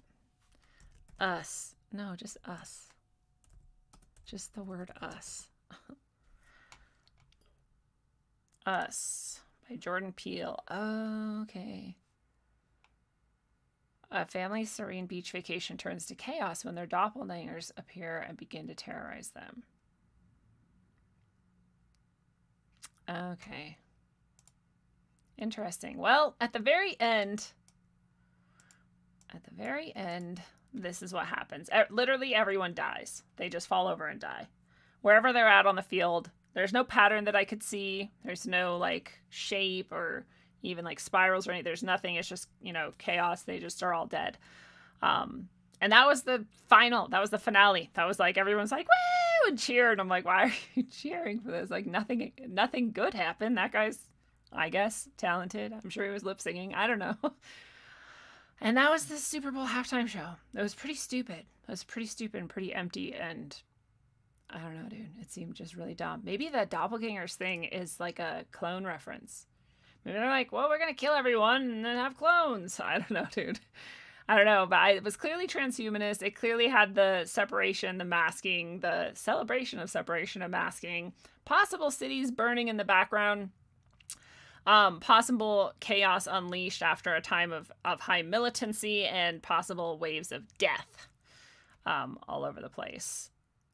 Us. No, just us. Just the word us. Us by Jordan Peele. Okay. A family's serene beach vacation turns to chaos when their doppelgangers appear and begin to terrorize them. Okay. Interesting. Well, at the very end, this is what happens. Literally everyone dies. They just fall over and die. Wherever they're at on the field, there's no pattern that I could see. There's no like shape or even like spirals or anything. There's nothing. It's just, you know, chaos. They just are all dead. And that was the final. That was the finale. That was like, everyone's like, woo! would cheer, and I'm like, why are you cheering for this? Like, nothing good happened. That guy's, I guess, talented. I'm sure he was lip singing. I don't know. And that was the Super Bowl halftime show. It was pretty stupid. It was pretty stupid and pretty empty, and I don't know, dude. It seemed just really dumb. Maybe the doppelgangers thing is like a clone reference. Maybe they're like, well, we're going to kill everyone and then have clones. I don't know, dude. I don't know, but it was clearly transhumanist. It clearly had the separation, the masking, the celebration of separation of masking, possible cities burning in the background, possible chaos unleashed after a time of high militancy, and possible waves of death all over the place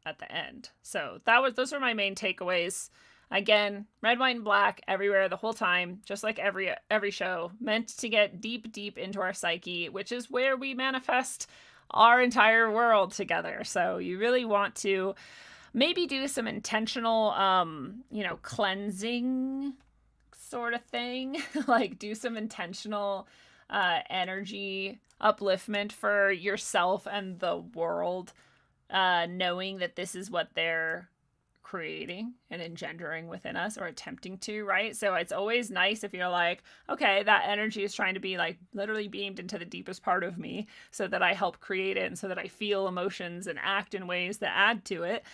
at the end. So those were my main takeaways. Again, red, white, and black everywhere the whole time, just like every show, meant to get deep into our psyche, which is where we manifest our entire world together. So you really want to maybe do some intentional, cleansing sort of thing, like do some intentional energy upliftment for yourself and the world, knowing that this is what they're creating and engendering within us, or attempting to, right? So it's always nice if you're like, okay, that energy is trying to be like literally beamed into the deepest part of me so that I help create it and so that I feel emotions and act in ways that add to it.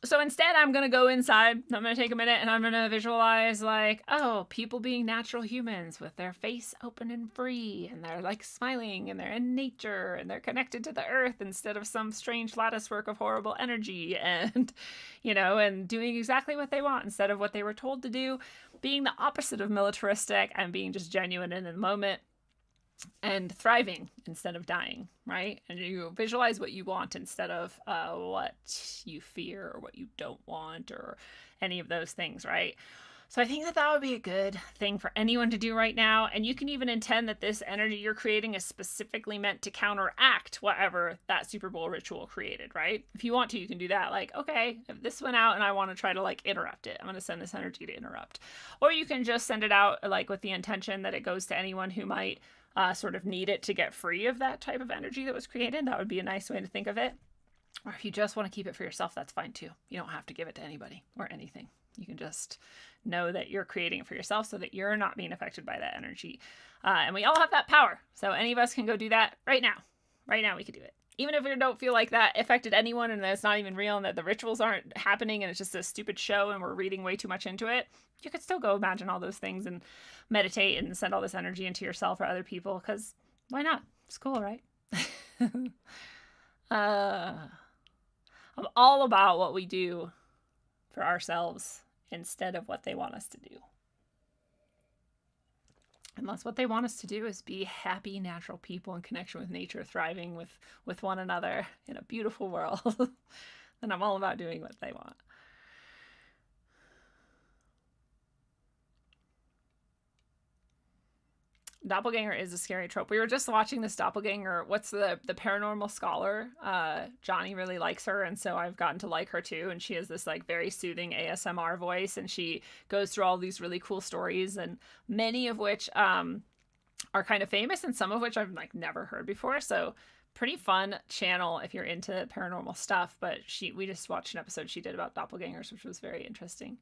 So instead, I'm going to go inside, I'm going to take a minute, and I'm going to visualize like, oh, people being natural humans with their face open and free, and they're like smiling, and they're in nature, and they're connected to the earth instead of some strange lattice work of horrible energy, and, and doing exactly what they want instead of what they were told to do, being the opposite of militaristic and being just genuine in the moment. And thriving instead of dying, right? And you visualize what you want instead of what you fear or what you don't want or any of those things, right? So I think that would be a good thing for anyone to do right now. And you can even intend that this energy you're creating is specifically meant to counteract whatever that Super Bowl ritual created, right? If you want to, you can do that. Like, okay, if this went out and I want to try to like interrupt it, I'm going to send this energy to interrupt. Or you can just send it out like with the intention that it goes to anyone who might sort of need it to get free of that type of energy that was created. That would be a nice way to think of it. Or if you just want to keep it for yourself, that's fine too. You don't have to give it to anybody or anything. You can just know that you're creating it for yourself so that you're not being affected by that energy. And we all have that power. So any of us can go do that right now. Right now we could do it. Even if we don't feel like that affected anyone and that it's not even real and that the rituals aren't happening and it's just a stupid show and we're reading way too much into it, you could still go imagine all those things and meditate and send all this energy into yourself or other people, because why not? It's cool, right? I'm all about what we do for ourselves instead of what they want us to do. Unless what they want us to do is be happy, natural people in connection with nature, thriving with one another in a beautiful world, then I'm all about doing what they want. Doppelganger is a scary trope. We were just watching this doppelganger. What's the paranormal scholar? Johnny really likes her, and so I've gotten to like her too. And she has this like very soothing ASMR voice, and she goes through all these really cool stories, and many of which are kind of famous, and some of which I've like never heard before. So pretty fun channel if you're into paranormal stuff. But we just watched an episode she did about doppelgangers, which was very interesting.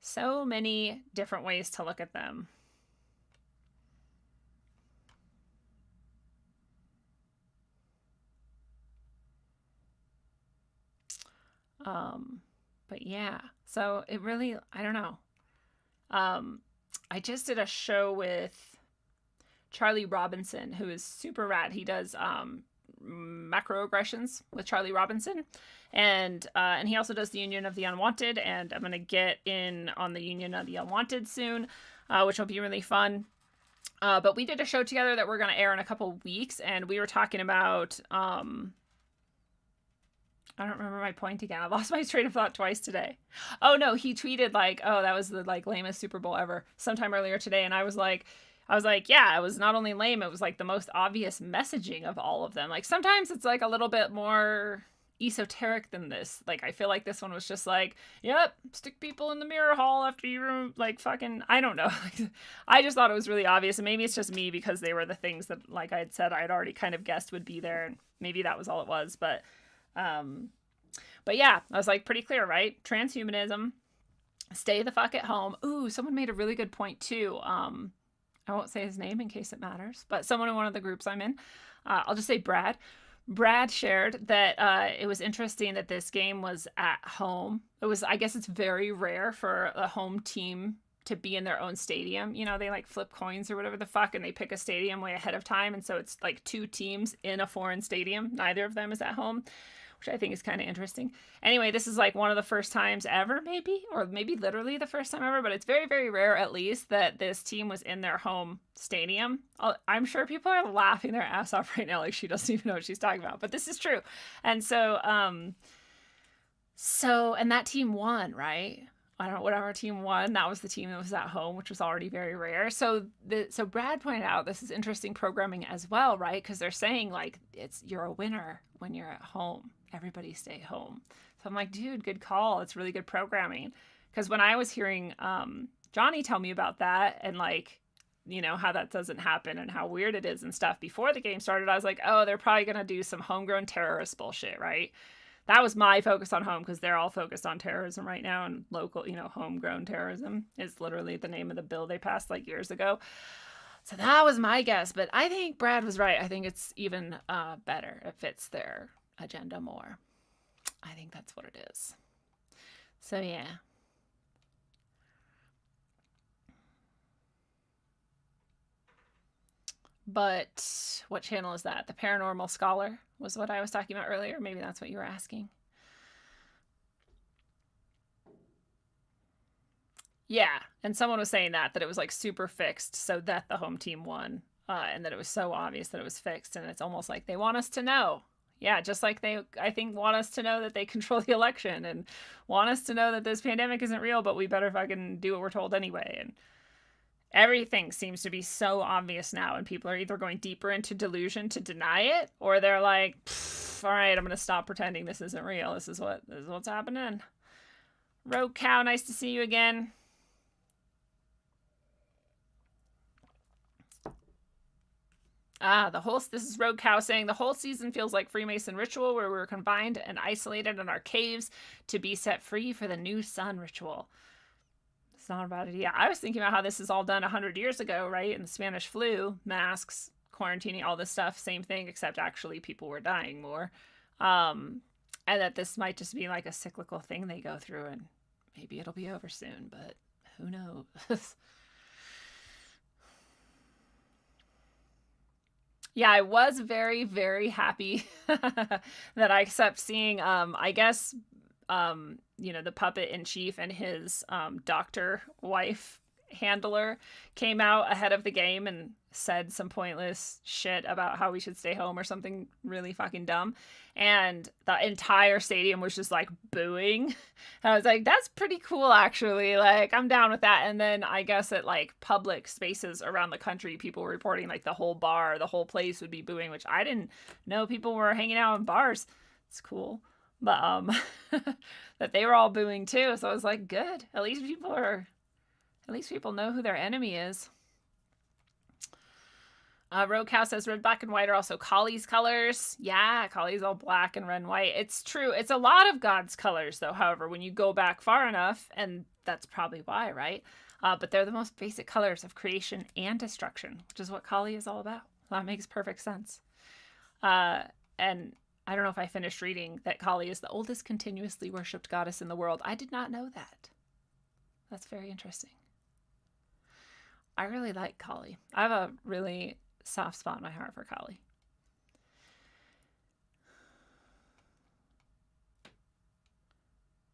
So many different ways to look at them. But yeah, so it really, I don't know. I just did a show with Charlie Robinson, who is super rad. He does, macroaggressions with Charlie Robinson. And he also does the Union of the Unwanted. And I'm going to get in on the Union of the Unwanted soon, which will be really fun. But we did a show together that we're going to air in a couple weeks. And we were talking about, I don't remember my point again. I lost my train of thought twice today. Oh no, he tweeted like, oh, that was the like lamest Super Bowl ever sometime earlier today. And I was like, yeah, it was not only lame, it was like the most obvious messaging of all of them. Like sometimes it's like a little bit more esoteric than this. Like I feel like this one was just like, yep, stick people in the mirror hall after you like fucking, I don't know. I just thought it was really obvious. And maybe it's just me because they were the things that, like I had said, I'd already kind of guessed would be there. And maybe that was all it was. But But yeah, I was like, pretty clear, right? Transhumanism, stay the fuck at home. Ooh, someone made a really good point too. I won't say his name in case it matters, but someone in one of the groups I'm in, I'll just say Brad. Brad shared that it was interesting that this game was at home. It was, I guess it's very rare for a home team to be in their own stadium. You know, they like flip coins or whatever the fuck, and they pick a stadium way ahead of time. And so it's like two teams in a foreign stadium. Neither of them is at home, which I think is kind of interesting. Anyway, this is like one of the first times ever, maybe, or maybe literally the first time ever, but it's very, very rare at least that this team was in their home stadium. I'm sure people are laughing their ass off right now, like she doesn't even know what she's talking about, but this is true. And so, and that team won, right? I don't know, whatever team won, that was the team that was at home, which was already very rare. So Brad pointed out this is interesting programming as well, right? Because they're saying like you're a winner when you're at home. Everybody stay home. So I'm like, dude, good call. It's really good programming. Because when I was hearing Johnny tell me about that and like, you know, how that doesn't happen and how weird it is and stuff before the game started, I was like, oh, they're probably going to do some homegrown terrorist bullshit, right? That was my focus on home because they're all focused on terrorism right now, and local, you know, homegrown terrorism is literally the name of the bill they passed like years ago. So that was my guess, but I think Brad was right. I think it's even better. It fits their agenda more. I think that's what it is. So yeah. But what channel is that? The Paranormal Scholar was what I was talking about earlier. Maybe that's what you were asking. Yeah, and someone was saying that it was like super fixed so that the home team won, and that it was so obvious that it was fixed, and it's almost like they want us to know. Yeah, just like they, I think, want us to know that they control the election and want us to know that this pandemic isn't real, but we better fucking do what we're told anyway. And everything seems to be so obvious now, and people are either going deeper into delusion to deny it, or they're like, all right, I'm going to stop pretending this isn't real. This is what's happening. Rogue Cow, nice to see you again. This is Rogue Cow saying the whole season feels like Freemason Ritual, where we were confined and isolated in our caves to be set free for the new sun ritual. It's not about it. Yeah, I was thinking about how this is all done 100 years ago, right? In the Spanish flu, masks, quarantining, all this stuff, same thing, except actually people were dying more. And that this might just be like a cyclical thing they go through, and maybe it'll be over soon, but who knows? Yeah, I was very, very happy that I kept seeing, I guess, you know, the puppet in chief and his doctor wife handler came out ahead of the game and said some pointless shit about how we should stay home or something really fucking dumb. And the entire stadium was just like booing. And I was like, that's pretty cool, actually. Like, I'm down with that. And then I guess at like public spaces around the country, people were reporting like the whole bar, the whole place would be booing, which I didn't know people were hanging out in bars. It's cool. But that they were all booing too. So I was like, good. At least people know who their enemy is. Rogue Cow says red, black, and white are also Kali's colors. Yeah, Kali's all black and red and white. It's true. It's a lot of God's colors, though, however, when you go back far enough, and that's probably why, right? But they're the most basic colors of creation and destruction, which is what Kali is all about. That makes perfect sense. And I don't know if I finished reading that Kali is the oldest continuously worshipped goddess in the world. I did not know that. That's very interesting. I really like Kali. I have a really soft spot in my heart for Kali.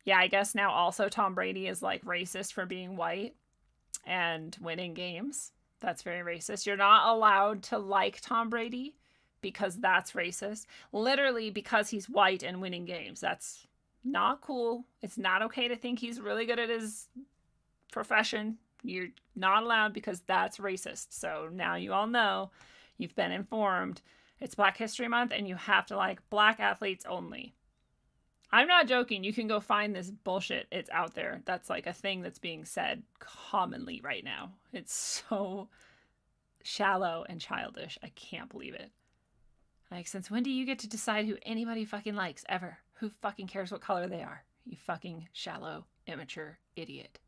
Yeah, I guess now also Tom Brady is like racist for being white and winning games. That's very racist. You're not allowed to like Tom Brady because that's racist. Literally because he's white and winning games. That's not cool. It's not okay to think he's really good at his profession. You're not allowed because that's racist. So now you all know, you've been informed. It's Black History Month and you have to like black athletes only. I'm not joking. You can go find this bullshit. It's out there. That's like a thing that's being said commonly right now. It's so shallow and childish. I can't believe it. Like, since when do you get to decide who anybody fucking likes ever? Who fucking cares what color they are? You fucking shallow, immature idiot.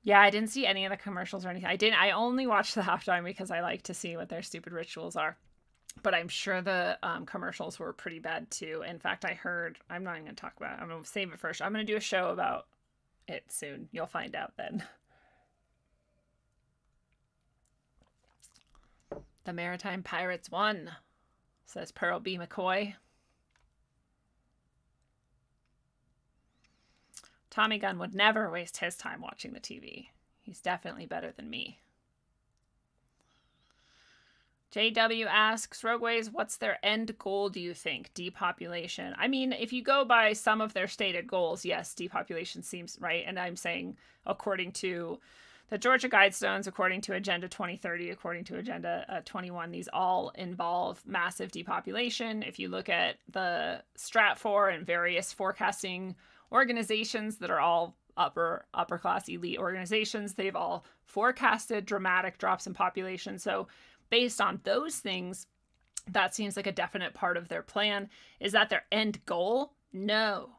Yeah, I didn't see any of the commercials or anything. I only watched the halftime because I like to see what their stupid rituals are. But I'm sure the commercials were pretty bad too. In fact, I heard, I'm not even going to talk about it. I'm going to save it first. I'm going to do a show about it soon. You'll find out then. The Maritime Pirates won, says Pearl B. McCoy. Tommy Gunn would never waste his time watching the TV. He's definitely better than me. JW asks, Rogueways, what's their end goal, do you think? Depopulation. I mean, if you go by some of their stated goals, yes, depopulation seems right. And I'm saying, according to the Georgia Guidestones, according to Agenda 2030, according to Agenda 21, these all involve massive depopulation. If you look at the Stratfor and various forecasting organizations that are all upper class elite organizations, they've all forecasted dramatic drops in population. So based on those things, that seems like a definite part of their plan. Is that their end goal? No.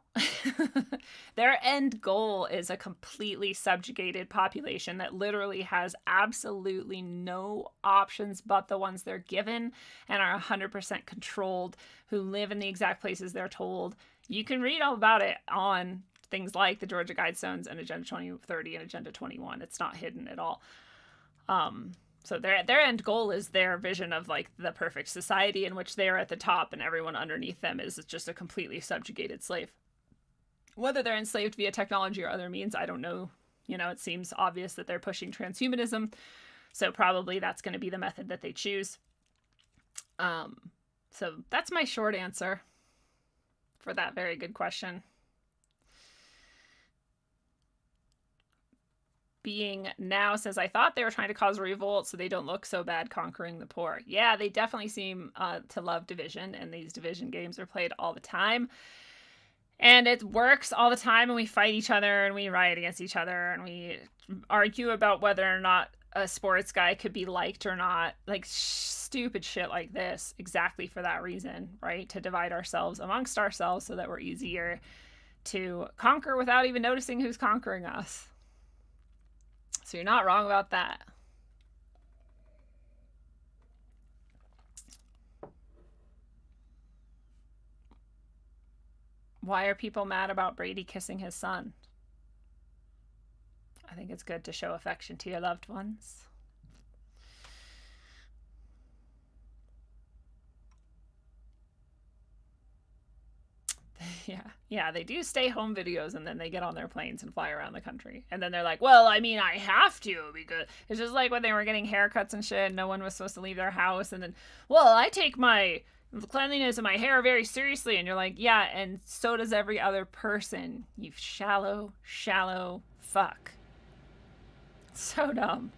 Their end goal is a completely subjugated population that literally has absolutely no options but the ones they're given and are 100% controlled, who live in the exact places they're told. You can read all about it on things like the Georgia Guidestones and Agenda 2030 and Agenda 21. It's not hidden at all. So their end goal is their vision of like the perfect society in which they're at the top and everyone underneath them is just a completely subjugated slave. Whether they're enslaved via technology or other means, I don't know. You know, it seems obvious that they're pushing transhumanism. So probably that's going to be the method that they choose. So that's my short answer for that very good question. Being Now says, I thought they were trying to cause a revolt so they don't look so bad conquering the poor. Yeah, they definitely seem to love division, and these division games are played all the time. And it works all the time, and we fight each other, and we riot against each other, and we argue about whether or not a sports guy could be liked or not. Like, stupid shit like this, exactly for that reason, right? To divide ourselves amongst ourselves so that we're easier to conquer without even noticing who's conquering us. So you're not wrong about that. Why are people mad about Brady kissing his son? I think it's good to show affection to your loved ones. Yeah, they do stay home videos and then they get on their planes and fly around the country. And then they're like, well, I mean, I have to because it's just like when they were getting haircuts and shit, no one was supposed to leave their house. And then, well, I take my cleanliness of my hair very seriously. And you're like, yeah, and so does every other person. You shallow fuck. So dumb.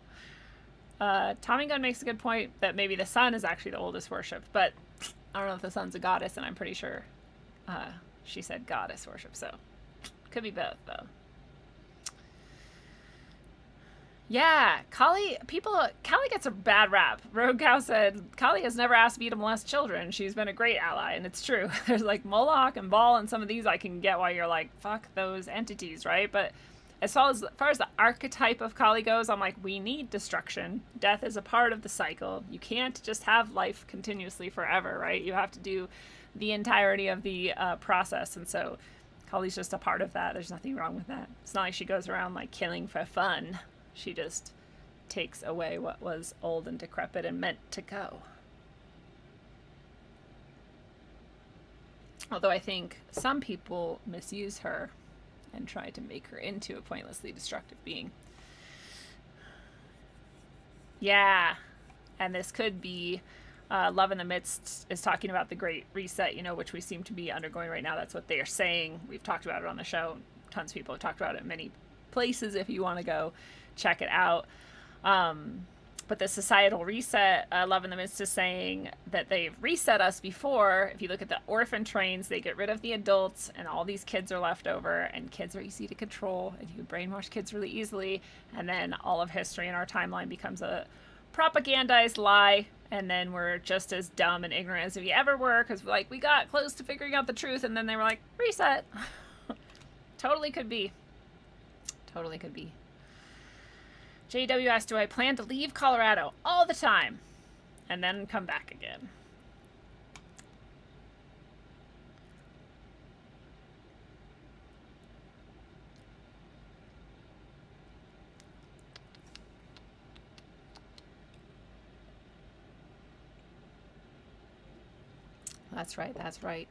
Tommy Gunn makes a good point that maybe the sun is actually the oldest worshipped, but I don't know if the sun's a goddess, and I'm pretty sure she said goddess worship, so could be both though. Yeah, Kali gets a bad rap. Rogue Cow said, Kali has never asked me to molest children. She's been a great ally, and it's true. There's like Moloch and Baal and some of these I can get why you're like, fuck those entities, right? But as far as the archetype of Kali goes, I'm like, we need destruction. Death is a part of the cycle. You can't just have life continuously forever, right? You have to do the entirety of the process, and so Kali's just a part of that. There's nothing wrong with that. It's not like she goes around like killing for fun. She just takes away what was old and decrepit and meant to go. Although I think some people misuse her and try to make her into a pointlessly destructive being. Yeah, and this could be Love in the Midst is talking about the Great Reset, which we seem to be undergoing right now. That's what they are saying. We've talked about it on the show. Tons of people have talked about it in many places if you want to go check it out. But the societal reset, Love in the Midst is saying that they've reset us before. If you look at the orphan trains, they get rid of the adults and all these kids are left over, and kids are easy to control and you brainwash kids really easily. And then all of history in our timeline becomes a propagandized lie And then we're just as dumb and ignorant as we ever were because, like, we got close to figuring out the truth and then they were like, reset. Totally could be. Totally could be. JW asks, do I plan to leave Colorado all the time and then come back again? That's right, that's right.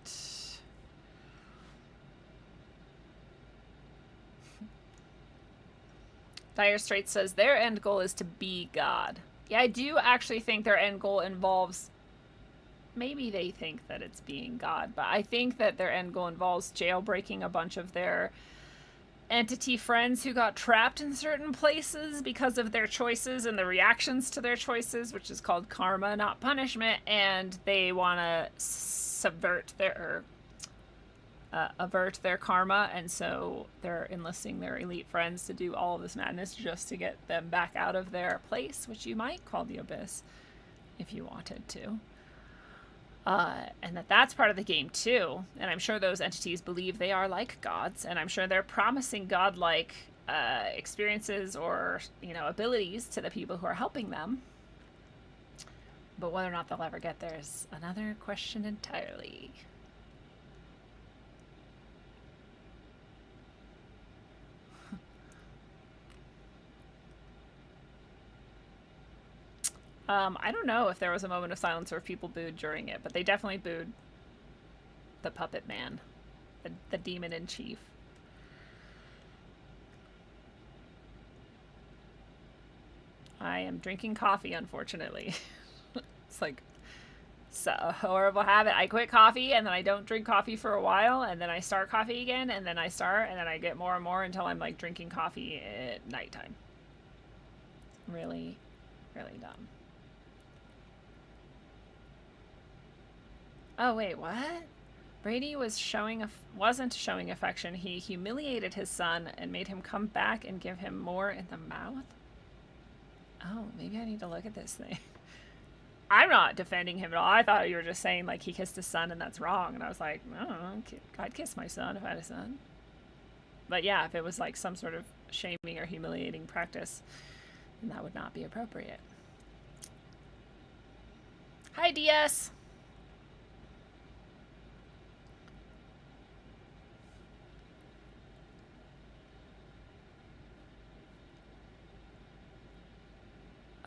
Dire Straits says their end goal is to be God. Yeah, I do actually think their end goal involves, maybe they think that it's being God, but I think that their end goal involves jailbreaking a bunch of their entity friends who got trapped in certain places because of their choices and the reactions to their choices, which is called karma, not punishment, and they want to subvert their avert their karma, and so they're enlisting their elite friends to do all of this madness just to get them back out of their place, which you might call the abyss if you wanted to. And that's part of the game too, and I'm sure those entities believe they are like gods, and I'm sure they're promising godlike experiences or, you know, abilities to the people who are helping them. But whether or not they'll ever get there is another question entirely. I don't know if there was a moment of silence or if people booed during it, but they definitely booed the puppet man, the demon in chief. I am drinking coffee, unfortunately. It's like a horrible habit. I quit coffee and then I don't drink coffee for a while and then I start coffee again and then I start and then I get more and more until I'm like drinking coffee at nighttime. Really, really dumb. Oh, wait, what? Brady wasn't showing affection. He humiliated his son and made him come back and give him more in the mouth? Oh, maybe I need to look at this thing. I'm not defending him at all. I thought you were just saying, like, he kissed his son and that's wrong. And I was like, no, I'd kiss my son if I had a son. But yeah, if it was like some sort of shaming or humiliating practice, then that would not be appropriate. Hi, DS!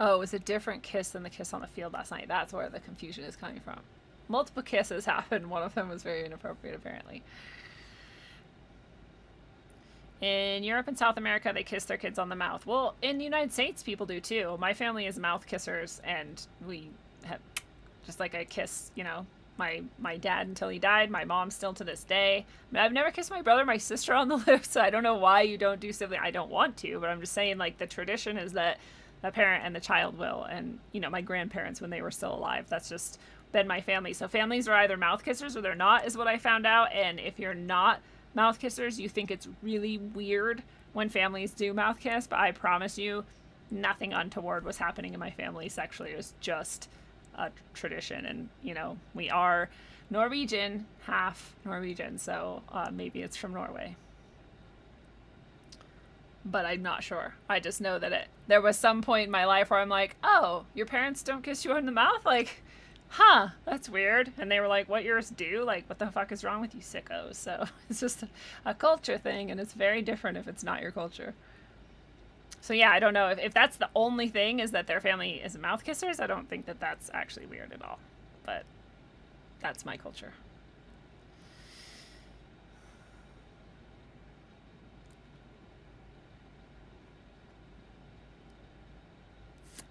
Oh, it was a different kiss than the kiss on the field last night. That's where the confusion is coming from. Multiple kisses happened. One of them was very inappropriate, apparently. In Europe and South America, they kiss their kids on the mouth. Well, in the United States, people do too. My family is mouth kissers, and we have just like a kiss, you know, my dad until he died, my mom still to this day. I mean, I've never kissed my brother, my sister on the lips, so I don't know why you don't do sibling. I don't want to, but I'm just saying, like, the tradition is that the parent and the child will, and, you know, my grandparents when they were still alive. That's just been my family. So families are either mouth kissers or they're not, is what I found out. And if you're not mouth kissers, you think it's really weird when families do mouth kiss, but I promise you, nothing untoward was happening in my family sexually. It was just a tradition. And, you know, we are Norwegian, half Norwegian, so maybe it's from Norway. But I'm not sure. I just know that there was some point in my life where I'm like, oh, your parents don't kiss you on the mouth? Like, huh, that's weird. And they were like, what yours do? Like, what the fuck is wrong with you sickos? So it's just a culture thing, and it's very different if it's not your culture. So yeah, I don't know. If that's the only thing is that their family is mouth kissers, I don't think that that's actually weird at all. But that's my culture.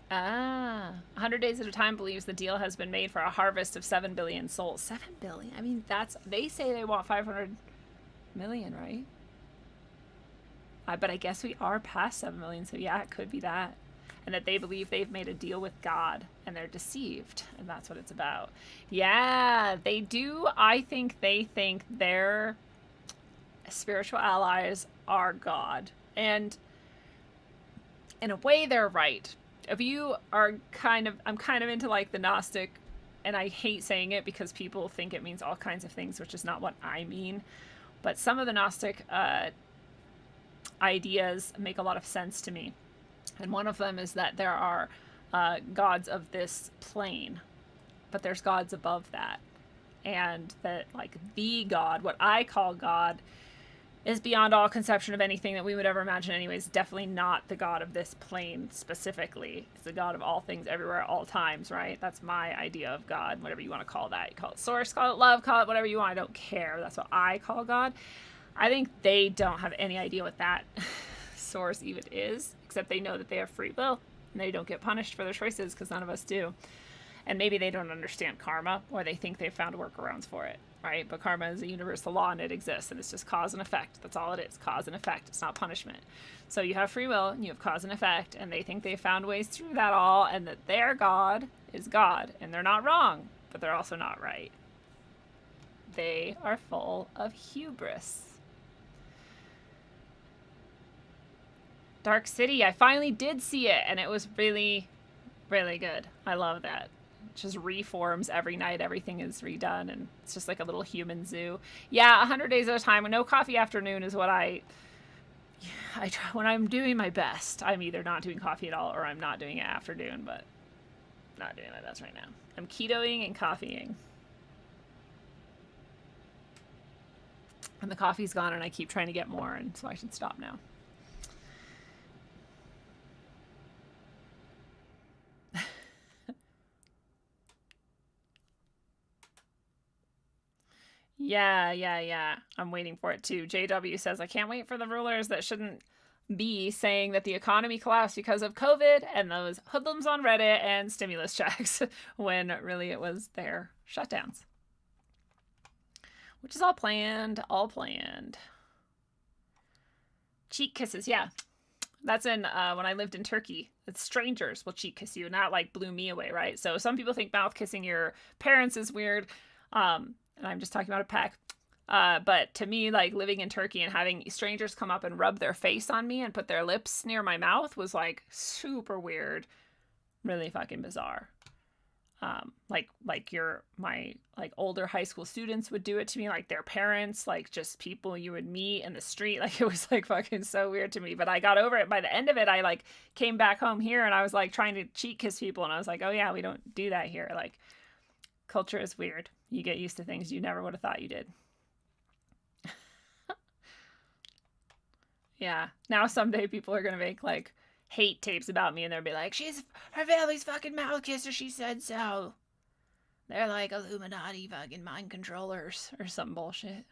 Ah, 100 Days at a Time believes the deal has been made for a harvest of 7 billion souls. 7 billion? I mean, they say they want 500 million, right? But I guess we are past 7 million, so yeah, it could be that. And that they believe they've made a deal with God, and they're deceived, and that's what it's about. Yeah, they do. I think they think their spiritual allies are God. And in a way, they're right. if you are I'm kind of into like the Gnostic, and I hate saying it because people think it means all kinds of things, which is not what I mean. But some of the Gnostic ideas make a lot of sense to me. And one of them is that there are gods of this plane, but there's gods above that. And that, like, the God, what I call God, is beyond all conception of anything that we would ever imagine anyways. Definitely not the God of this plane specifically. It's the God of all things everywhere at all times, right? That's my idea of God, whatever you want to call that. You call it source, call it love, call it whatever you want. I don't care. That's what I call God. I think they don't have any idea what that source even is, except they know that they have free will and they don't get punished for their choices, because none of us do. And maybe they don't understand karma, or they think they've found workarounds for it, right? But karma is a universal law, and it exists, and it's just cause and effect. That's all it is, cause and effect. It's not punishment. So you have free will, and you have cause and effect, and they think they've found ways through that all, and that their God is God. And they're not wrong, but they're also not right. They are full of hubris. Dark City, I finally did see it, and it was really, really good. I love that. Just reforms every night. Everything is redone, and it's just like a little human zoo. Yeah, 100 days at a time. No coffee afternoon is what I try when I'm doing my best. I'm either not doing coffee at all, or I'm not doing it afternoon, but not doing my best right now. I'm ketoing and coffeeing. And the coffee's gone, and I keep trying to get more, and so I should stop now. Yeah. I'm waiting for it too. JW says, I can't wait for the rulers that shouldn't be saying that the economy collapsed because of COVID and those hoodlums on Reddit and stimulus checks, when really it was their shutdowns. Which is all planned. Cheek kisses, yeah. That's in when I lived in Turkey. It's strangers will cheek kiss you, and that like blew me away, right? So some people think mouth kissing your parents is weird. And I'm just talking about a peck. But to me, like living in Turkey and having strangers come up and rub their face on me and put their lips near my mouth was like super weird, really fucking bizarre. My older high school students would do it to me, like their parents, like just people you would meet in the street. Like it was like fucking so weird to me, but I got over it. By the end of it, I like came back home here and I was like trying to cheek kiss people, and I was like, oh yeah, we don't do that here. Like culture is weird. You get used to things you never would have thought you did. Yeah. Now someday people are going to make like hate tapes about me, and they'll be like, her family's fucking mouth kisser, she said so. They're like Illuminati fucking mind controllers or some bullshit.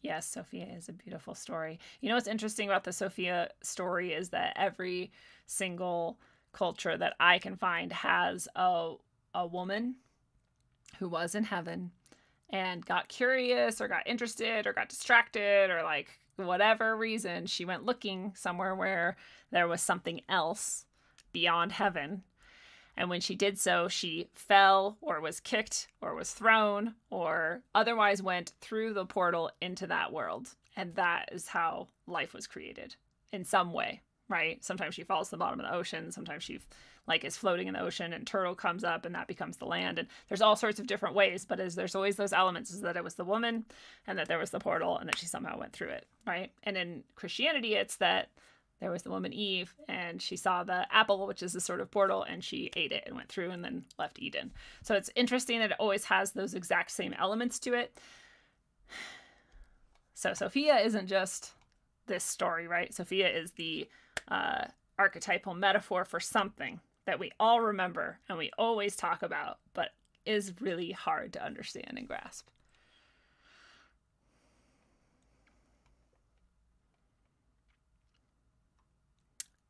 Yes, Sophia is a beautiful story. You know what's interesting about the Sophia story is that every single culture that I can find has a woman who was in heaven and got curious or got interested or got distracted, or like whatever reason, she went looking somewhere where there was something else beyond heaven. And when she did so, she fell or was kicked or was thrown or otherwise went through the portal into that world. And that is how life was created in some way. Right? Sometimes she falls to the bottom of the ocean. Sometimes she like is floating in the ocean and turtle comes up and that becomes the land. And there's all sorts of different ways, but there's always those elements, is that it was the woman and that there was the portal and that she somehow went through it. Right? And in Christianity, it's that there was the woman Eve and she saw the apple, which is the sort of portal, and she ate it and went through and then left Eden. So it's interesting that it always has those exact same elements to it. So Sophia isn't just this story, right? Sophia is the archetypal metaphor for something that we all remember and we always talk about, but is really hard to understand and grasp.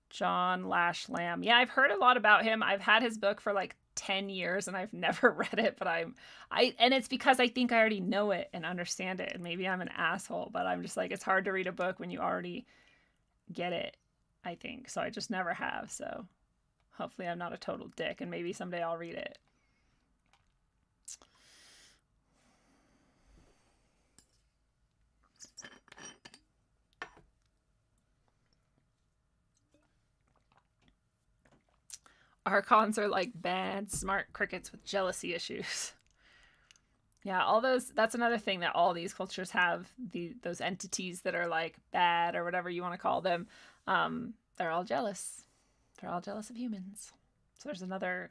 John Lash Lamb. Yeah, I've heard a lot about him. I've had his book for like 10 years and I've never read it, but and it's because I think I already know it and understand it, and maybe I'm an asshole, but I'm just like, it's hard to read a book when you already get it, I think. So I just never have. So hopefully I'm not a total dick, and maybe someday I'll read it. Archons are like bad, smart crickets with jealousy issues. Yeah, all those, that's another thing that all these cultures have, those entities that are like bad or whatever you want to call them. They're all jealous. They're all jealous of humans. So there's another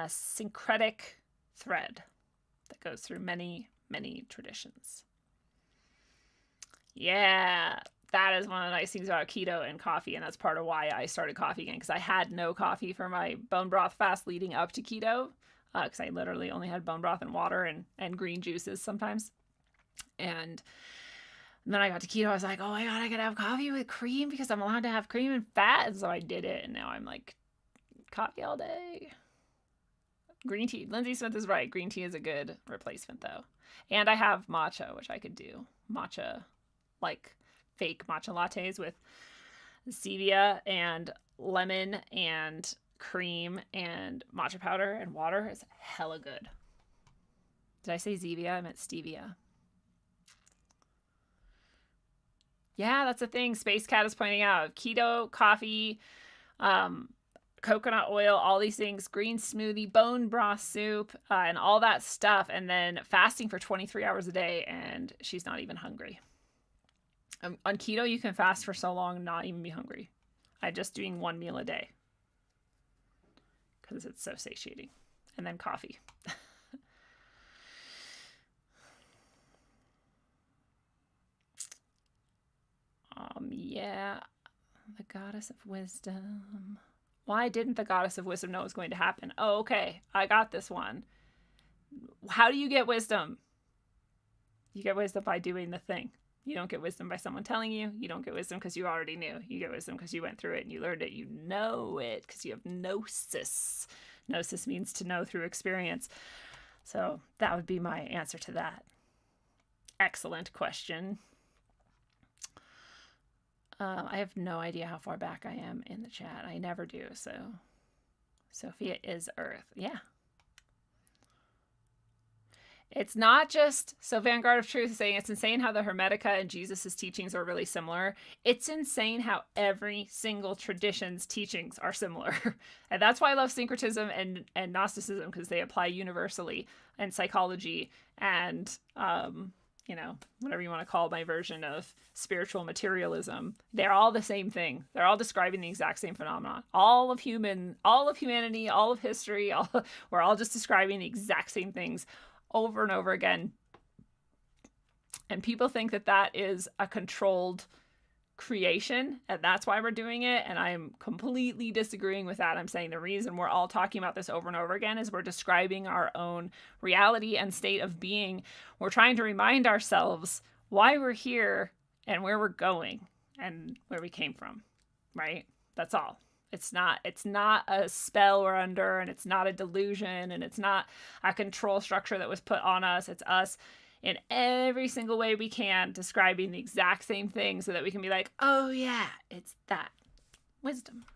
syncretic thread that goes through many, many traditions. Yeah, that is one of the nice things about keto and coffee, and that's part of why I started coffee again, because I had no coffee for my bone broth fast leading up to keto, because I literally only had bone broth and water and green juices sometimes. And then I got to keto. I was like, oh my God, I gotta have coffee with cream because I'm allowed to have cream and fat. And so I did it. And now I'm like, coffee all day. Green tea. Lindsay Smith is right. Green tea is a good replacement though. And I have matcha, which I could do. Matcha, like fake matcha lattes with stevia and lemon and cream and matcha powder and water. Is hella good. Did I say Zevia? I meant stevia. Yeah, that's a thing. Space Cat is pointing out. Keto, coffee, coconut oil, all these things, green smoothie, bone broth soup, and all that stuff. And then fasting for 23 hours a day, and she's not even hungry. On keto, you can fast for so long and not even be hungry. I'm just doing one meal a day because it's so satiating. And then coffee. Yeah, the goddess of wisdom. Why didn't the goddess of wisdom know it was going to happen? Oh, okay, I got this one. How do you get wisdom? You get wisdom by doing the thing. You don't get wisdom by someone telling you. You don't get wisdom because you already knew. You get wisdom because you went through it and you learned it. You know it because you have gnosis. Gnosis means to know through experience. So that would be my answer to that. Excellent question. I have no idea how far back I am in the chat. I never do. So Sophia is Earth. Yeah. It's not just, so Vanguard of Truth is saying it's insane how the Hermetica and Jesus's teachings are really similar. It's insane how every single tradition's teachings are similar. And that's why I love syncretism and Gnosticism, because they apply universally, and psychology and, whatever you want to call my version of spiritual materialism. They're all the same thing. They're all describing the exact same phenomenon. All of humanity, all of history, we're all just describing the exact same things over and over again. And people think that that is a controlled creation, and that's why we're doing it. And I'm completely disagreeing with that. I'm saying the reason we're all talking about this over and over again is we're describing our own reality and state of being. We're trying to remind ourselves why we're here and where we're going and where we came from, right? That's all. It's not a spell we're under, and it's not a delusion, and it's not a control structure that was put on us. It's us in every single way we can describing the exact same thing so that we can be like, oh yeah, it's that. Wisdom.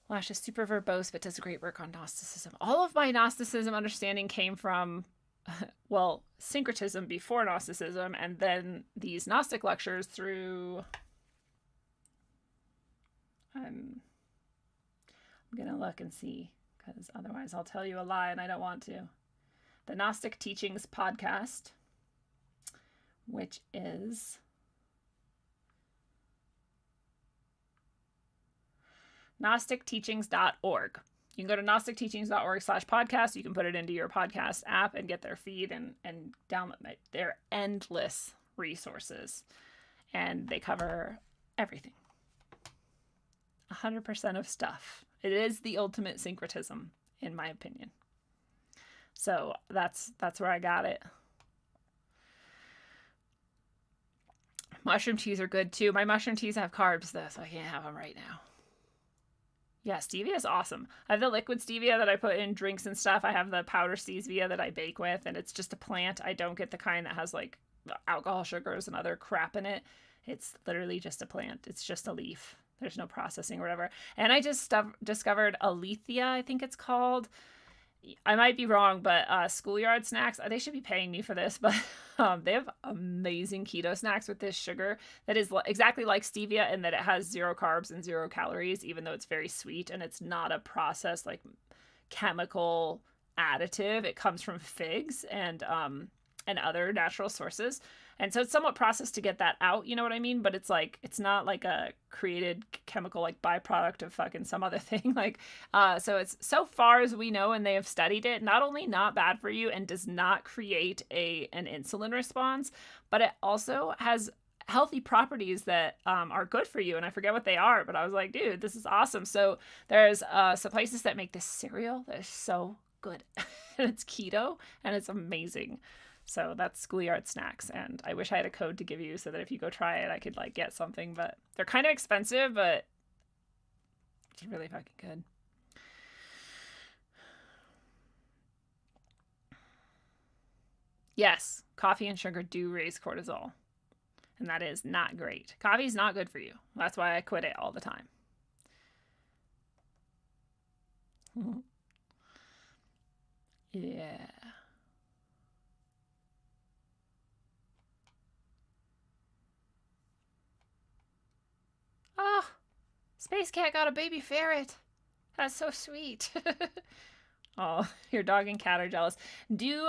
Lash is super verbose, but does great work on Gnosticism. All of my Gnosticism understanding came from, syncretism before Gnosticism, and then these Gnostic lectures through, I'm going to look and see, because otherwise I'll tell you a lie and I don't want to. The Gnostic Teachings podcast, which is gnosticteachings.org. You can go to gnosticteachings.org/podcast. You can put it into your podcast app and get their feed and download it. They're endless resources, and they cover everything. 100% of stuff. It is the ultimate syncretism, in my opinion. So that's where I got it. Mushroom teas are good too. My mushroom teas have carbs though, so I can't have them right now. Yeah, stevia is awesome. I have the liquid stevia that I put in drinks and stuff. I have the powder stevia that I bake with, and it's just a plant. I don't get the kind that has like alcohol sugars and other crap in it. It's literally just a plant. It's just a leaf. There's no processing or whatever. And I just discovered Alethea, I think it's called. I might be wrong, but Schoolyard Snacks, they should be paying me for this, but they have amazing keto snacks with this sugar that is exactly like stevia in that it has 0 carbs and 0 calories, even though it's very sweet and it's not a processed like chemical additive. It comes from figs and other natural sources. And so it's somewhat processed to get that out, you know what I mean? But it's like, it's not like a created chemical like byproduct of fucking some other thing. Like, so it's, so far as we know, and they have studied it, not only not bad for you and does not create an insulin response, but it also has healthy properties that are good for you. And I forget what they are, but I was like, dude, this is awesome. So there's some places that make this cereal that is so good. And it's keto and it's amazing. So that's Schoolyard Snacks, and I wish I had a code to give you so that if you go try it, I could like get something. But they're kind of expensive, but it's really fucking good. Yes, coffee and sugar do raise cortisol, and that is not great. Coffee is not good for you. That's why I quit it all the time. Yeah. Oh, Space Cat got a baby ferret. That's so sweet. Oh, your dog and cat are jealous. Do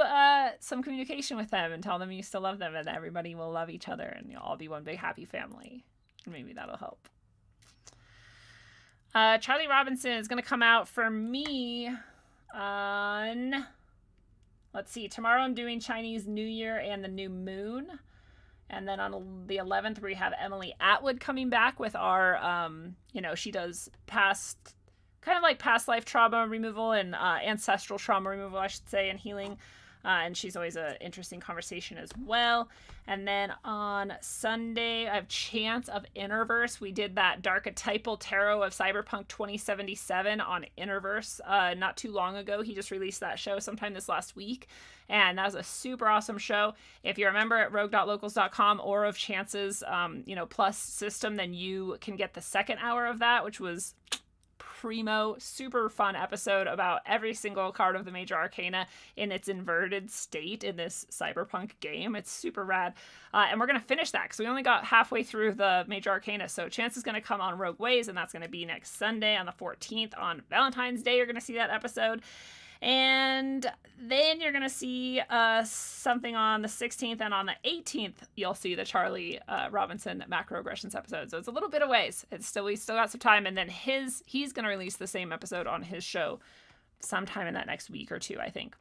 some communication with them and tell them you still love them and everybody will love each other and you'll all be one big happy family. Maybe that'll help. Charlie Robinson is going to come out for me on... Let's see. Tomorrow I'm doing Chinese New Year and the new moon. And then on the 11th, we have Emily Atwood coming back with our, she does past life trauma removal and ancestral trauma removal, I should say, and healing. And she's always an interesting conversation as well. And then on Sunday, I have Chance of Interverse. We did that Darchetypal Tarot of Cyberpunk 2077 on Interverse not too long ago. He just released that show sometime this last week. And that was a super awesome show. If you're a member at rogue.locals.com or of Chance's, plus system, then you can get the second hour of that, which was primo, super fun episode about every single card of the major arcana in its inverted state in this cyberpunk game. It's super rad. And we're going to finish that because we only got halfway through the major arcana. So Chance is going to come on Rogue Ways, and that's going to be next Sunday on the 14th. On Valentine's Day, you're going to see that episode. And then you're going to see something on the 16th, and on the 18th, you'll see the Charlie Robinson macroaggressions episode. So it's a little bit of ways. We still got some time. And then he's going to release the same episode on his show sometime in that next week or two, I think.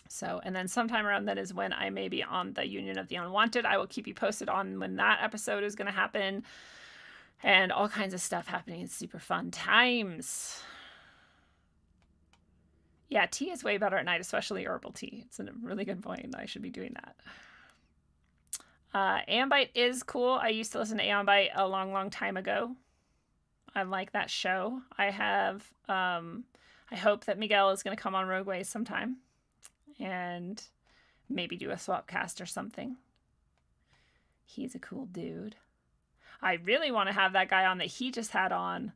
So, and then sometime around then is when I may be on the Union of the Unwanted. I will keep you posted on when that episode is going to happen and all kinds of stuff happening. It's super fun times. Yeah, tea is way better at night, especially herbal tea. It's a really good point. I should be doing that. Ambite is cool. I used to listen to Ambite a long, long time ago. I like that show. I hope that Miguel is going to come on Rogue Ways sometime and maybe do a swap cast or something. He's a cool dude. I really want to have that guy on that he just had on,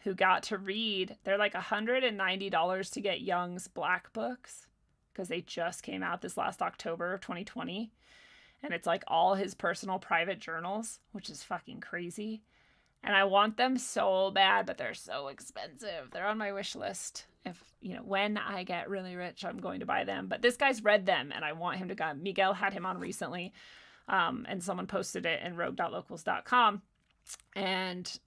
who got to read. They're like $190 to get Young's Black books because they just came out this last October of 2020. And it's like all his personal private journals, which is fucking crazy. And I want them so bad, but they're so expensive. They're on my wish list. If, when I get really rich, I'm going to buy them. But this guy's read them and I want him to go. Miguel had him on recently. And someone posted it in rogue.locals.com. And,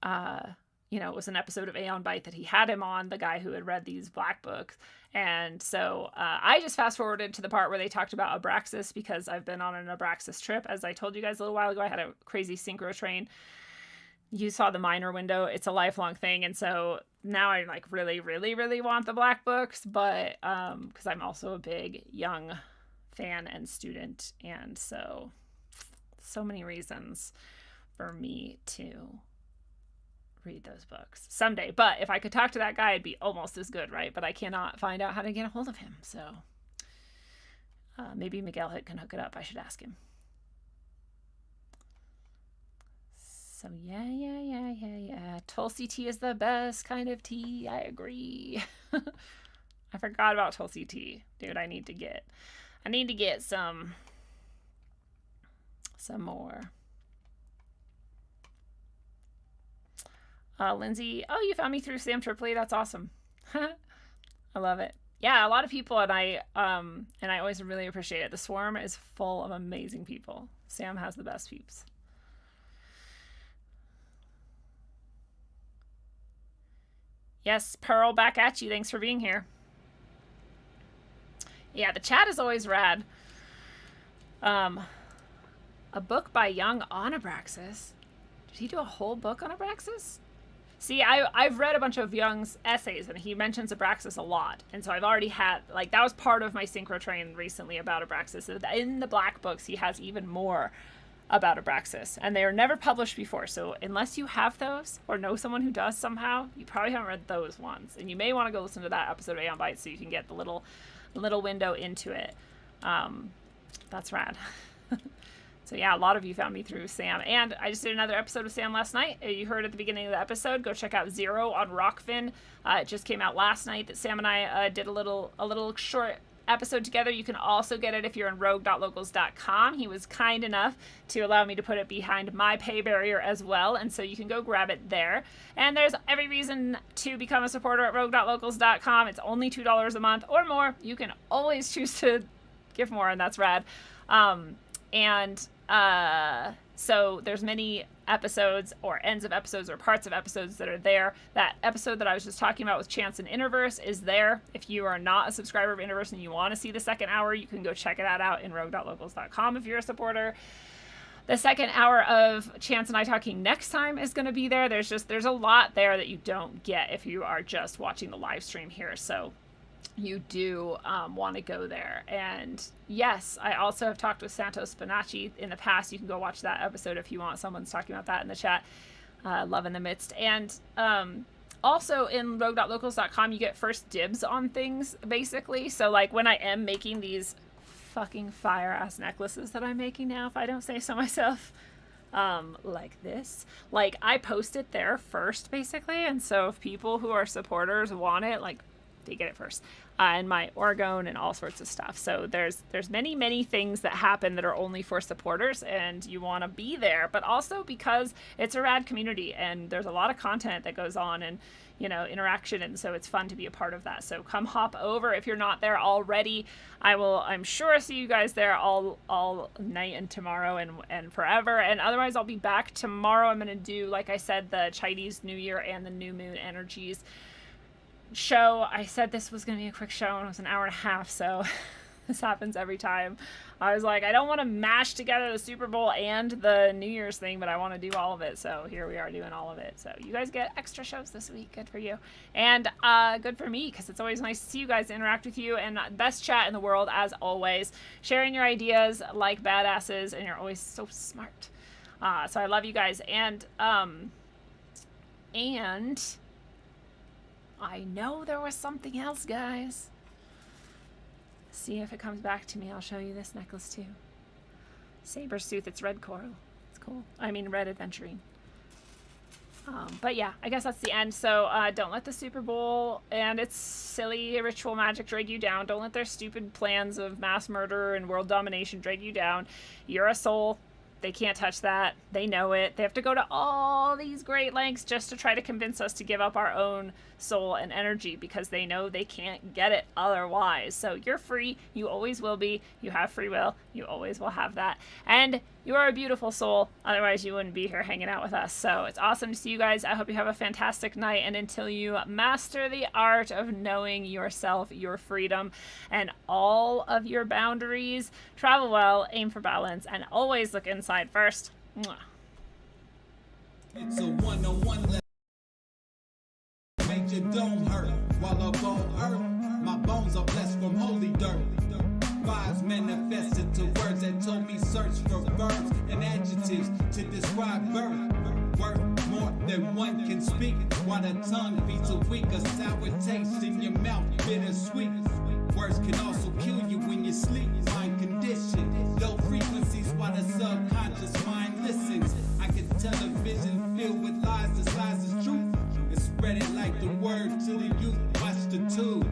it was an episode of Aeon Byte that he had him on, the guy who had read these Black books. And so I just fast forwarded to the part where they talked about Abraxas because I've been on an Abraxas trip. As I told you guys a little while ago, I had a crazy synchro train. You saw the minor window. It's a lifelong thing. And so now I like really, really, really want the Black books, but because I'm also a big Young fan and student. And so many reasons for me to read those books someday. But if I could talk to that guy, it'd be almost as good, right? But I cannot find out how to get a hold of him. So maybe Miguel can hook it up. I should ask him. So yeah. Tulsi tea is the best kind of tea. I agree. I forgot about Tulsi tea. Dude, I need to get some more. Lindsay, oh, you found me through Sam Tripoli. That's awesome. I love it. Yeah, a lot of people, and I always really appreciate it. The Swarm is full of amazing people. Sam has the best peeps. Yes, Pearl, back at you. Thanks for being here. Yeah, the chat is always rad. A book by Young on Abraxas. Did he do a whole book on Abraxas? See, I've read a bunch of Young's essays, and he mentions Abraxas a lot. And so I've already had, like, that was part of my synchrotrain recently about Abraxas. In the Black Books, he has even more about Abraxas. And they are never published before. So unless you have those, or know someone who does somehow, you probably haven't read those ones. And you may want to go listen to that episode of Aeon Bites so you can get the little window into it. That's rad. So yeah, a lot of you found me through Sam, and I just did another episode of Sam last night. You heard at the beginning of the episode. Go check out Zero on Rockfin. It just came out last night. That Sam and I did a little short episode together. You can also get it if you're in rogue.locals.com. He was kind enough to allow me to put it behind my pay barrier as well, and so you can go grab it there. And there's every reason to become a supporter at rogue.locals.com. It's only $2 a month or more. You can always choose to give more, and that's rad. So there's many episodes or ends of episodes or parts of episodes that are there. That episode that I was just talking about with Chance and Interverse is there. If you are not a subscriber of Interverse and you want to see the second hour, you can go check that out in rogue.locals.com if you're a supporter. The second hour of Chance and I talking next time is going to be there. There's a lot there that you don't get if you are just watching the live stream here. So you do want to go there. And yes, I also have talked with Santos Spinacci in the past. You can go watch that episode if you want. Someone's talking about that in the chat. Love in the Midst. And also in rogue.locals.com, you get first dibs on things, basically. So like when I am making these fucking fire ass necklaces that I'm making now, if I don't say so myself, like this, like I post it there first, basically. And so if people who are supporters want it, like, they get it first, and my orgone and all sorts of stuff. So there's many things that happen that are only for supporters, and you want to be there, but also because it's a rad community and there's a lot of content that goes on and, you know, interaction, and so it's fun to be a part of that. So come hop over if you're not there already. I'm sure see you guys there all night and tomorrow and forever, and otherwise I'll be back tomorrow. I'm going to do, like I said, the Chinese New Year and the new moon energies show. I said this was going to be a quick show, and it was an hour and a half, so this happens every time. I was like, I don't want to mash together the Super Bowl and the New Year's thing, but I want to do all of it, so here we are doing all of it. So you guys get extra shows this week. Good for you. And good for me, because it's always nice to see you guys, interact with you, and best chat in the world, as always. Sharing your ideas like badasses, and you're always so smart. So I love you guys. And I know there was something else, guys. See if it comes back to me. I'll show you this necklace too. Saber Sooth. It's red coral. It's cool. I mean, red aventurine. But yeah, I guess that's the end. So don't let the Super Bowl and its silly ritual magic drag you down. Don't let their stupid plans of mass murder and world domination drag you down. You're a soul. They can't touch that. They know it. They have to go to all these great lengths just to try to convince us to give up our own soul and energy, because they know they can't get it otherwise. So you're free. You always will be. You have free will. You always will have that. And you are a beautiful soul. Otherwise, you wouldn't be here hanging out with us. So it's awesome to see you guys. I hope you have a fantastic night. And until you master the art of knowing yourself, your freedom, and all of your boundaries, travel well, aim for balance, and always look inside first. Mwah. It's a one-on-one. Make your dome hurt while I go earth. My bones are blessed from holy dirt. Vibes manifested to words that told me search for verbs and adjectives to describe birth. Worth more than one can speak. While the tongue feeds a weak, a sour taste in your mouth, bittersweet. Words can also kill you when you sleep. Mind condition, low frequencies while the subconscious mind listens. I can tell a vision filled with lies disguised as truth. And spread it like the word to the youth. Watch the tube.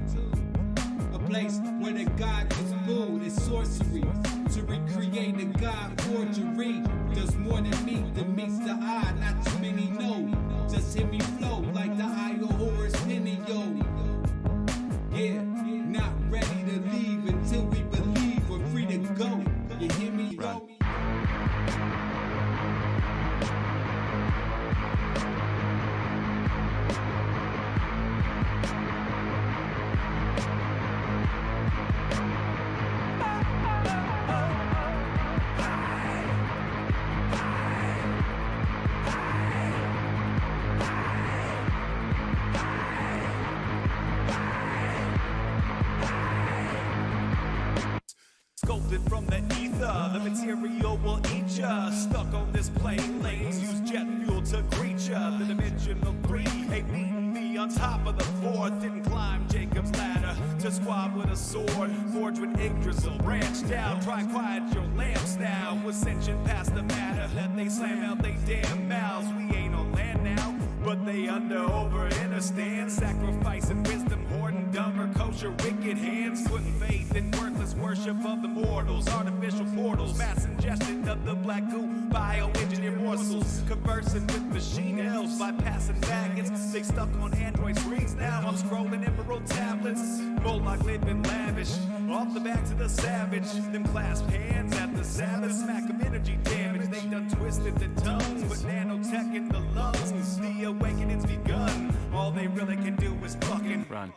place where the god gets booed. It's sorcery to recreate a god forgery. Does more than meet the meets the eye. Not too many know. Just hear me flow like the eye of Horus Pinio. Yeah, not ready to leave until we believe we're free to go. You hear me, yo? Sculpted from the ether, the material will eat ya. Stuck on this plane, lanes use jet fuel to greet ya. The dimensional three ain't beating me on top of the fourth. Didn't climb Jacob's ladder to squab with a sword. Forged with Yggdrasil, branch down, try quiet your lamps now. Ascension past the matter, that they slam out they damn mouths. We ain't on land now, but they over in a stand. Sacrificing wisdom, hoarding dumber, kosher, wicked hands. Putting faith in worthless worship of the mortals. Artificial portals, mass ingestion of the black goo, bioengineered morsels. Conversing with machine elves, bypassing baggage. They stuck on Android screens now. I'm scrolling emerald tablets. Moloch living lavish, off the back to the savage. Them clasp hands at the Sabbath. Smack of energy damage, they done twisted the tongues. With nanotech in the lungs, the awakening's begun. All they really can do is fucking run.